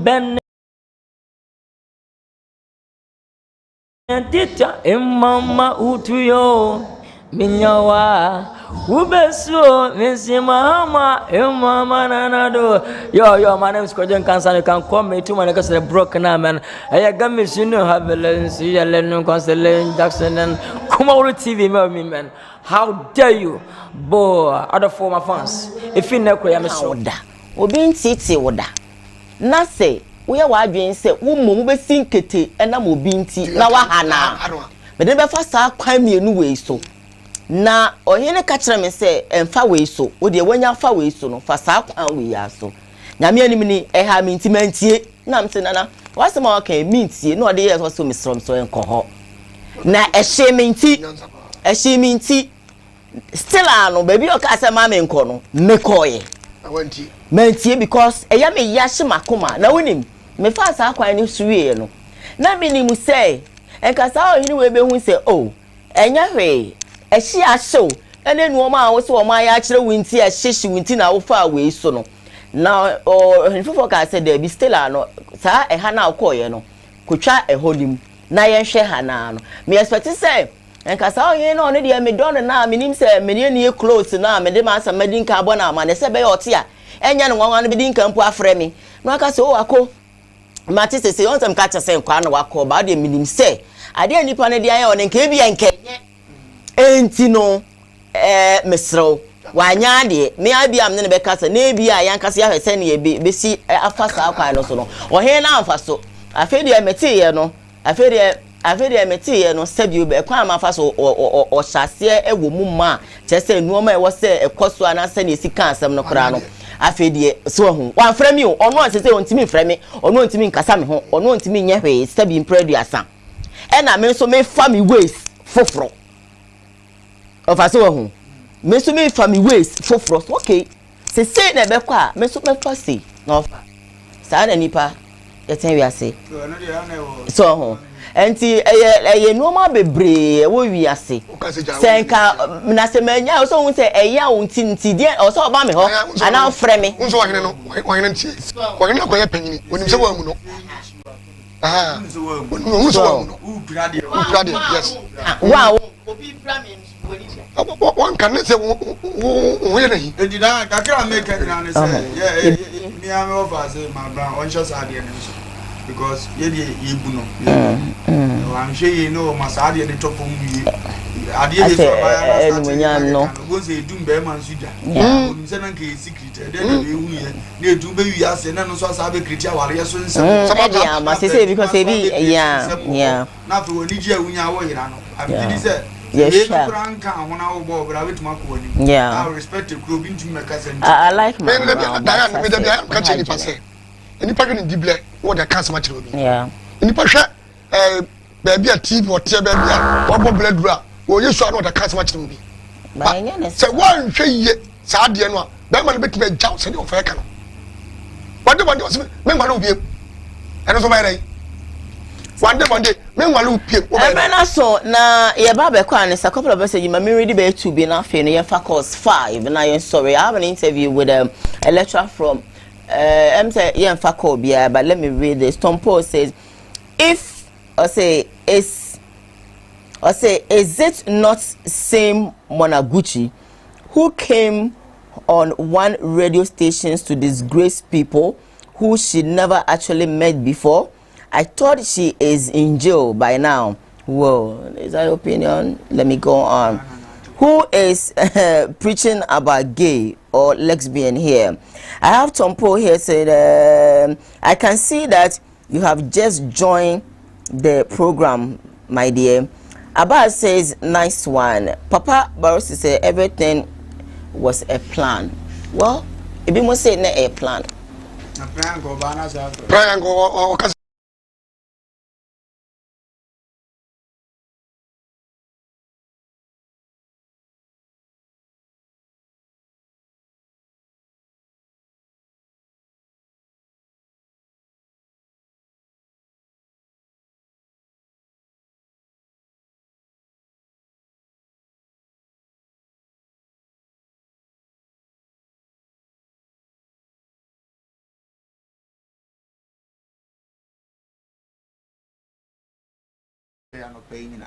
ben Tita mama utuyo minyawa Ubeso, Missy Mama, Mama Nanado. Yo, my name is Kojan Kansan. You can call me too, man, because I'm broken, man. I got me, you know, have a lens, Lennon, Constellation, Jackson, and Kumawood TV, man. How dare you, boy, other former fans. If you know, I'm a soda. Obi ntiti woda. Na say, we are wadwen say, wo mom be sinkete, na mo bi nti, na wa hana. Me de be fa sa kwan mienu we so. Na ohene ka kire me say emfa we so wo de wanya fa we so no fa sa kwan we ya so nyame anim ni ha me nti mantie na mse nana wasema okay me ntie no de yes so misrom so enko ho na ehye me nti still ano baby o ka say ma me enko no me koye awanti mantie because eya me ya hye makoma na wonim me fa sa kwan ni suwe no na me ni mu say enka sa ohene we be hu say oh enya hwe eshi asho ene nuoma a wo se wo ma ya kire winti a hyeshi winti na wo fa we so no na henfofo ka se there be still ano sa ha na akoye no kotwa eholim na ye hwe ha na no me expect say enka sa oyin no ne de me don na me nim se me ne close na me de ma sa medin ka abo na ma ne se be ote a enya no nwanwa no be din kan pu afre me no aka se o akọ mate se on tam ka cha se nkwa na wakọ ba de me nim se ade nipa ne de aye on nke bi enkenye enti no mesro wanya de me abia am ne be kasa na ebia yankasa ya hwese ne be si afasa akwa no so no ohe na amfa so afedi e meti ye no afedi e meti ye no sabi be kwa ma afa so o hyase ewo mu ma chese nuoma e wo se ekoso ana se ne sika asem no kra no afedi so hu wan fra mi o ono se ontimi fra mi ono ontimi nkasa me ho ono ontimi nya hwe sabi impredu asa e na me so me fa mi ways foforo of aso hu me so me fa mi ways foforo okay se na be kwa me so me fa se na ofa sa na nipa ye ten wi ase so hu enti eye nuoma bebre wo wi ase senka na se manya so hu se eya unti die o so ba me ho ana frɛ me unso wahene no wahene ntie wahene akoye panyini onim se wa mu no aha unso wa mu no ubrade yes wow obi brame one can say we na hi edida kakra make na say yeah me am over say my brand on just ade na so because ye dey ibu no wan hwe ye no masade dey top mu ade dey so ba na start no go say dum be man suja onim say na nke secret dey na be hu ye na edu be wi ase na no so asa be kritia ware so nsem yeah ma say because e bi yeah na for oni ji awunya wo yira no abi say yes, I like my yeah. Baby a TV or tea baby, what blood bra, or you saw what a cancer much to me. So one say, Sadiano, that man bit me jounce and your fair can. What do was Memalo be? And also my day. One day, meanwhile, so na your barber kwan is a couple of us. You may read the to be enough in your course 5. And I am sorry, I have an interview with a lecturer from Fakobia, but let me read this. Tom Paul says, if is it not same Monaguchi who came on one radio stations to disgrace people who she never actually met before? I thought she is in jail by now. Whoa, is that your opinion? Let me go on. Who is preaching about gay or lesbian here? I have Tompo here said, I can see that you have just joined the program, my dear. Abbas says, nice one. Papa Barros says everything was a plan. Well, if you must say a plan. Brian go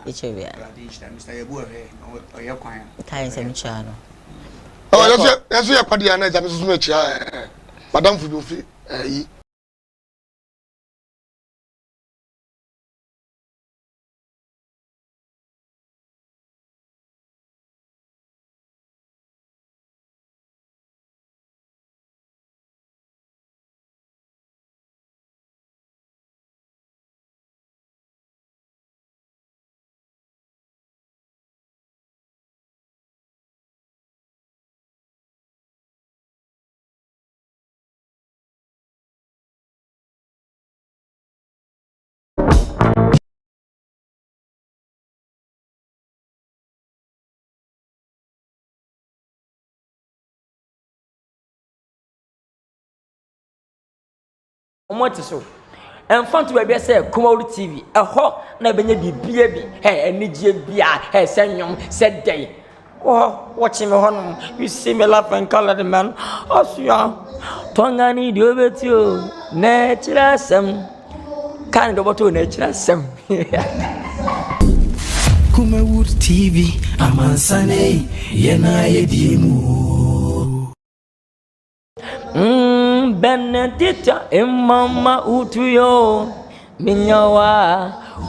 Ichebia. Mr. Yebu or your choir. Time some channel. Oh, yes, you are quite the answer, Mrs. Mitch. Madame Fudufi. So and fun to be say Kumawood TV a ho na benye bibia bi enije bia senyom said day oh watching me honum you see me laugh and color the man osua tongani di obetio natural sem kan do boto natural sem Kumawood TV amansane yena yedimu Benedita imama utuyo minyawa